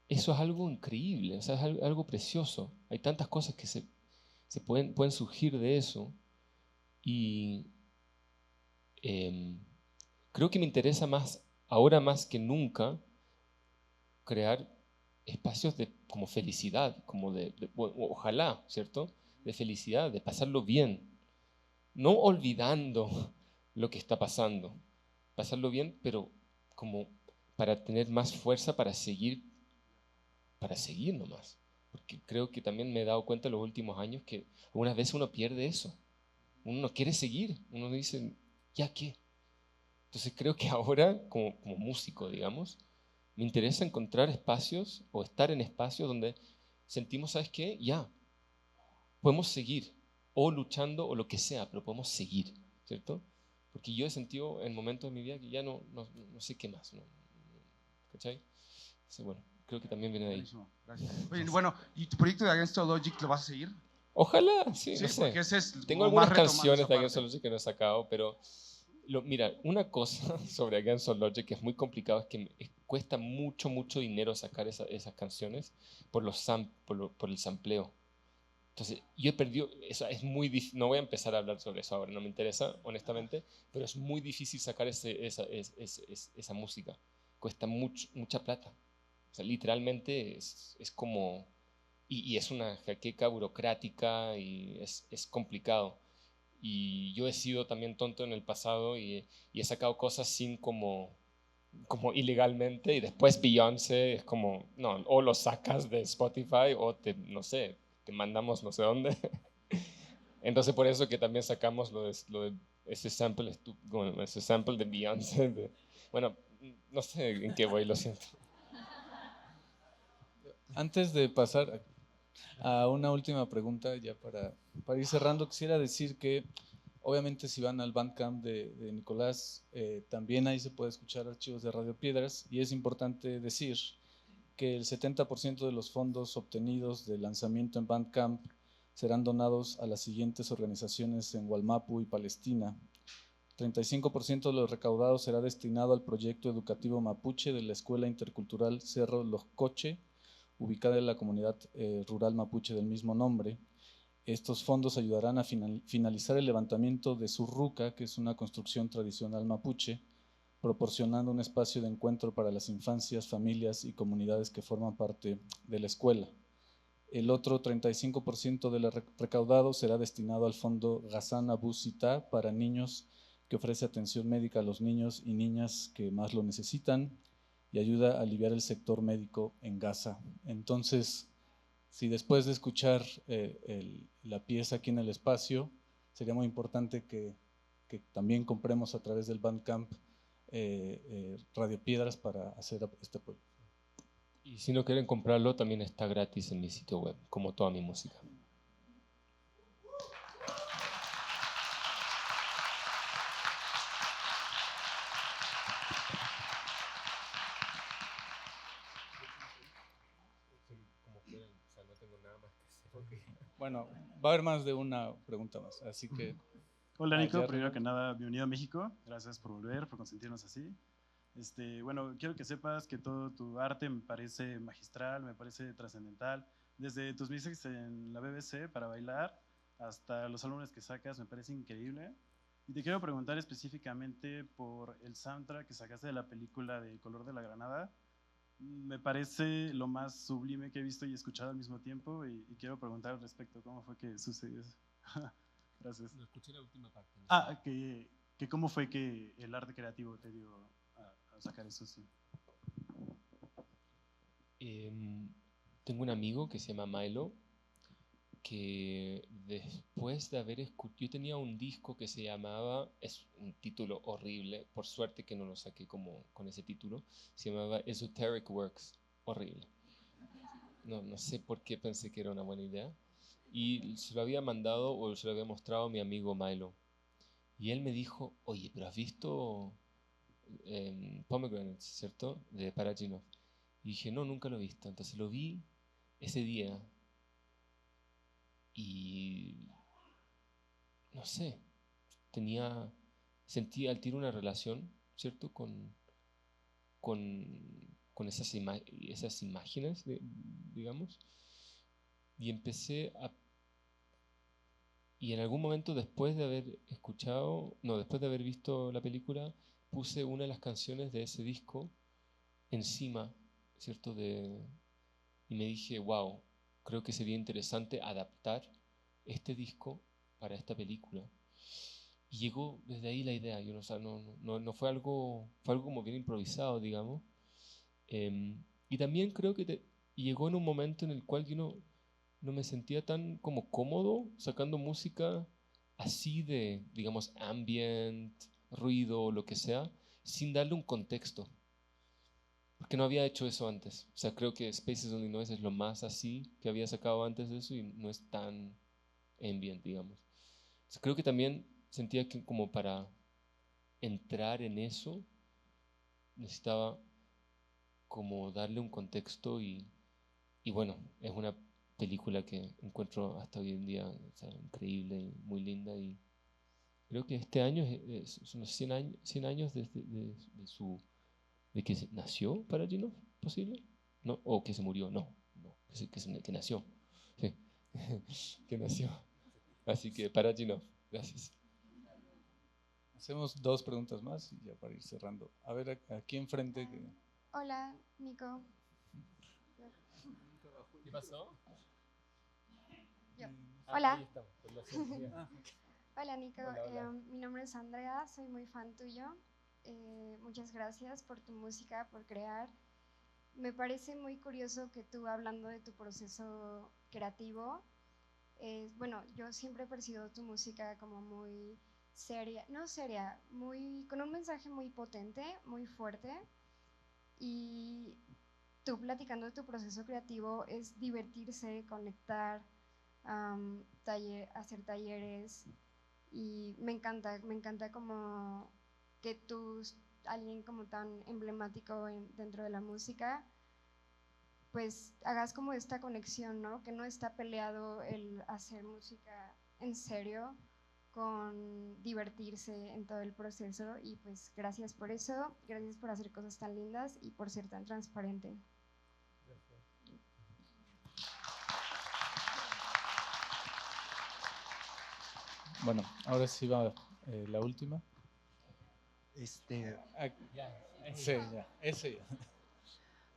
eso es algo increíble, o sea, es algo precioso. Hay tantas cosas que se pueden surgir de eso y creo que me interesa más, ahora más que nunca, crear espacios de como felicidad, como ojalá, ¿cierto? De felicidad, de pasarlo bien, no olvidando lo que está pasando, pasarlo bien, pero como para tener más fuerza para seguir nomás. Porque creo que también me he dado cuenta en los últimos años que algunas veces uno pierde eso. Uno no quiere seguir, uno dice, ¿ya qué? Entonces creo que ahora, como músico, digamos, me interesa encontrar espacios o estar en espacios donde sentimos, ¿sabes qué? Ya, podemos seguir, o luchando o lo que sea, pero podemos seguir, ¿cierto? Porque yo he sentido en momentos de mi vida que ya no sé qué más, ¿no? ¿Cachai? Entonces, bueno, creo que también viene de ahí. Buenísimo, gracias. Oye, bueno, ¿y tu proyecto de Against All Logic lo vas a seguir? Ojalá, sí, Sí, no sé. porque ese es Tengo como más algunas retomando canciones esa de Against parte. All Logic que no he sacado, pero mira, una cosa sobre Against All Logic que es muy complicado es que cuesta mucho, mucho dinero sacar esas canciones por por el sampleo. Entonces, yo he perdido, eso es muy difícil, no voy a empezar a hablar sobre eso ahora, no me interesa, honestamente, pero es muy difícil sacar esa música. Cuesta mucha plata. O sea, literalmente es como, y es una jaqueca burocrática y es complicado. Y yo he sido también tonto en el pasado y he sacado cosas sin como ilegalmente y después Beyoncé es como, no, o lo sacas de Spotify o no sé, te mandamos no sé dónde. Entonces por eso que también sacamos ese sample, bueno, ese sample de Beyoncé. Bueno, no sé en qué voy, lo siento. Antes de pasar a una última pregunta, ya para ir cerrando, quisiera decir que obviamente si van al Bandcamp de Nicolás, también ahí se puede escuchar archivos de Radio Piedras y es importante decir que el 70% de los fondos obtenidos del lanzamiento en Bandcamp serán donados a las siguientes organizaciones en Wallmapu y Palestina. 35% de los recaudados será destinado al proyecto educativo mapuche de la Escuela Intercultural Cerro Los Coche, ubicada en la comunidad rural mapuche del mismo nombre. Estos fondos ayudarán a finalizar el levantamiento de Surruca, que es una construcción tradicional mapuche, proporcionando un espacio de encuentro para las infancias, familias y comunidades que forman parte de la escuela. El otro 35% del recaudado será destinado al fondo Ghassan Abu Sita para niños, que ofrece atención médica a los niños y niñas que más lo necesitan y ayuda a aliviar el sector médico en Gaza. Entonces, si después de escuchar la pieza aquí en el espacio, sería muy importante que también compremos a través del Bandcamp Radio Piedras para hacer este apoyo. Y si no quieren comprarlo, también está gratis en mi sitio web, como toda mi música. Bueno, va a haber más de una pregunta más, así que... Hola Nico, primero que nada, bienvenido a México, gracias por volver, por consentirnos así. Bueno, quiero que sepas que todo tu arte me parece magistral, me parece trascendental, desde tus mixes en la BBC para bailar hasta los álbumes que sacas, me parece increíble. Y te quiero preguntar específicamente por el soundtrack que sacaste de la película de Color de la Granada. Me parece lo más sublime que he visto y escuchado al mismo tiempo y quiero preguntar al respecto, ¿cómo fue que sucedió eso? Gracias. Lo escuché la última parte. No sé. Que cómo fue que el arte creativo te dio a sacar eso, sí. Tengo un amigo que se llama Milo que después de haber escuchado, yo tenía un disco que se llamaba, es un título horrible, por suerte que no lo saqué como con ese título, se llamaba Esoteric Works, horrible. No sé por qué pensé que era una buena idea. Y se lo había mandado o se lo había mostrado a mi amigo Milo. Y él me dijo, oye, pero ¿has visto Pomegranates, ¿cierto? De Parajanov. Y dije, no, nunca lo he visto. Entonces lo vi ese día y no sé, sentí al tiro una relación, ¿cierto? Con esas imágenes, digamos, y empecé a... Y en algún momento después de haber después de haber visto la película, puse una de las canciones de ese disco encima, ¿cierto? Y me dije, wow, creo que sería interesante adaptar este disco para esta película. Y llegó desde ahí la idea, o sea, no fue algo como bien improvisado, digamos. Y también creo que llegó en un momento en el cual yo no me sentía tan como cómodo sacando música así de, digamos, ambient, ruido, lo que sea, sin darle un contexto. Porque no había hecho eso antes. O sea, creo que Spaces Only Noise es lo más así que había sacado antes de eso y no es tan ambient, digamos. O sea, creo que también sentía que como para entrar en eso necesitaba como darle un contexto y bueno, es una película que encuentro hasta hoy en día, o sea, increíble y muy linda, y creo que este año son los 100 años de que nació Parajanov, ¿posible? ¿No? ¿O que se murió? No, que nació. Sí. Que nació. Así que Parajanov, gracias. Hacemos 2 preguntas más y ya para ir cerrando. A ver, aquí enfrente. Hola, Nico. ¿Qué pasó? Hola. Ahí estamos. Hola, Nico. Hola. Mi nombre es Andrea, soy muy fan tuyo. Muchas gracias por tu música, por crear. Me parece muy curioso que tú, hablando de tu proceso creativo, bueno, yo siempre he percibido tu música como muy seria, no seria, con un mensaje muy potente, muy fuerte, y tú platicando de tu proceso creativo es divertirse, conectar, hacer talleres, y me encanta como que tú, alguien como tan emblemático dentro de la música, pues hagas como esta conexión, ¿no? Que no está peleado el hacer música en serio con divertirse en todo el proceso, y pues gracias por eso, gracias por hacer cosas tan lindas y por ser tan transparente. Bueno, ahora sí va la última. Ese ya.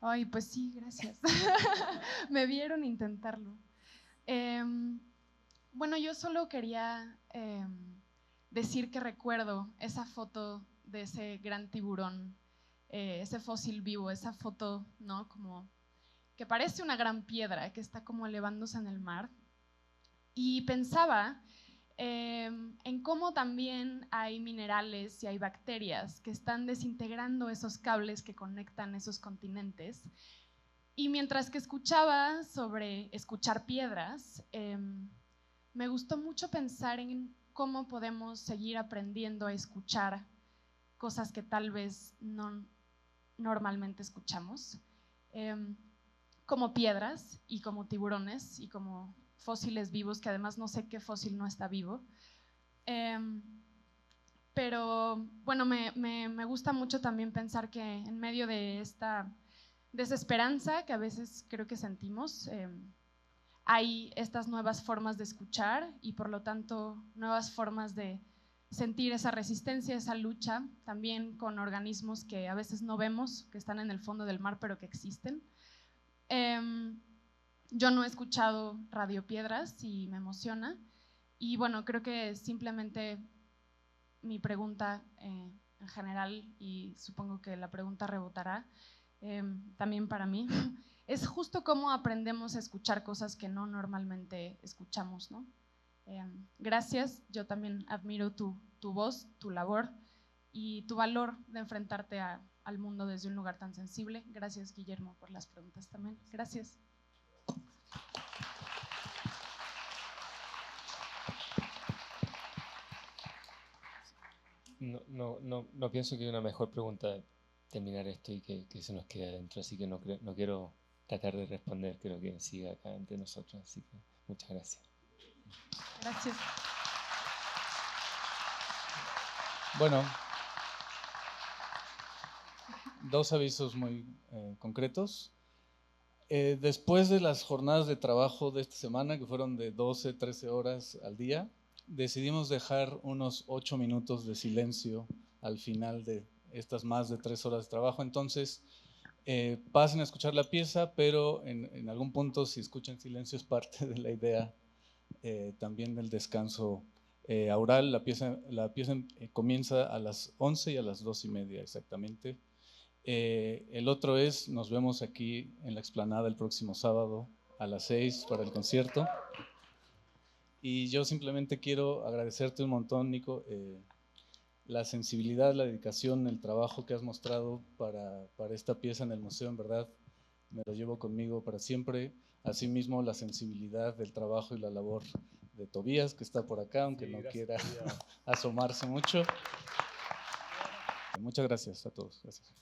Ay, pues sí, gracias. Me vieron intentarlo. Bueno, yo solo quería decir que recuerdo esa foto de ese gran tiburón, ese fósil vivo, esa foto, ¿no? Como que parece una gran piedra que está como elevándose en el mar. Y pensaba en cómo también hay minerales y hay bacterias que están desintegrando esos cables que conectan esos continentes. Y mientras que escuchaba sobre escuchar piedras, me gustó mucho pensar en cómo podemos seguir aprendiendo a escuchar cosas que tal vez no normalmente escuchamos, como piedras y como tiburones y como fósiles vivos, que además no sé qué fósil no está vivo. Pero bueno, me gusta mucho también pensar que en medio de esta desesperanza que a veces creo que sentimos, hay estas nuevas formas de escuchar y por lo tanto nuevas formas de sentir esa resistencia, esa lucha, también con organismos que a veces no vemos, que están en el fondo del mar pero que existen. Yo no he escuchado Radio Piedras y me emociona, y bueno, creo que simplemente mi pregunta en general, y supongo que la pregunta rebotará también para mí, es justo cómo aprendemos a escuchar cosas que no normalmente escuchamos, ¿no? Gracias, yo también admiro tu voz, tu labor y tu valor de enfrentarte al mundo desde un lugar tan sensible. Gracias, Guillermo, por las preguntas también. Gracias. No pienso que hay una mejor pregunta terminar esto y que se nos quede adentro, así que no quiero tratar de responder, creo que siga acá entre nosotros, así que muchas gracias. Gracias. Bueno, dos avisos muy concretos. Después de las jornadas de trabajo de esta semana, que fueron de 12, 13 horas al día, decidimos dejar unos 8 minutos de silencio al final de estas más de 3 horas de trabajo. Entonces, pasen a escuchar la pieza, pero en algún punto, si escuchan silencio, es parte de la idea también del descanso aural. La pieza comienza a las 11 y a las 2:30 exactamente. El otro es, nos vemos aquí en la explanada el próximo sábado a las 6 para el concierto. Y yo simplemente quiero agradecerte un montón, Nico, la sensibilidad, la dedicación, el trabajo que has mostrado para esta pieza en el museo, en verdad, me lo llevo conmigo para siempre. Asimismo, la sensibilidad del trabajo y la labor de Tobías, que está por acá, aunque no quiera asomarse mucho. Muchas gracias a todos. Gracias.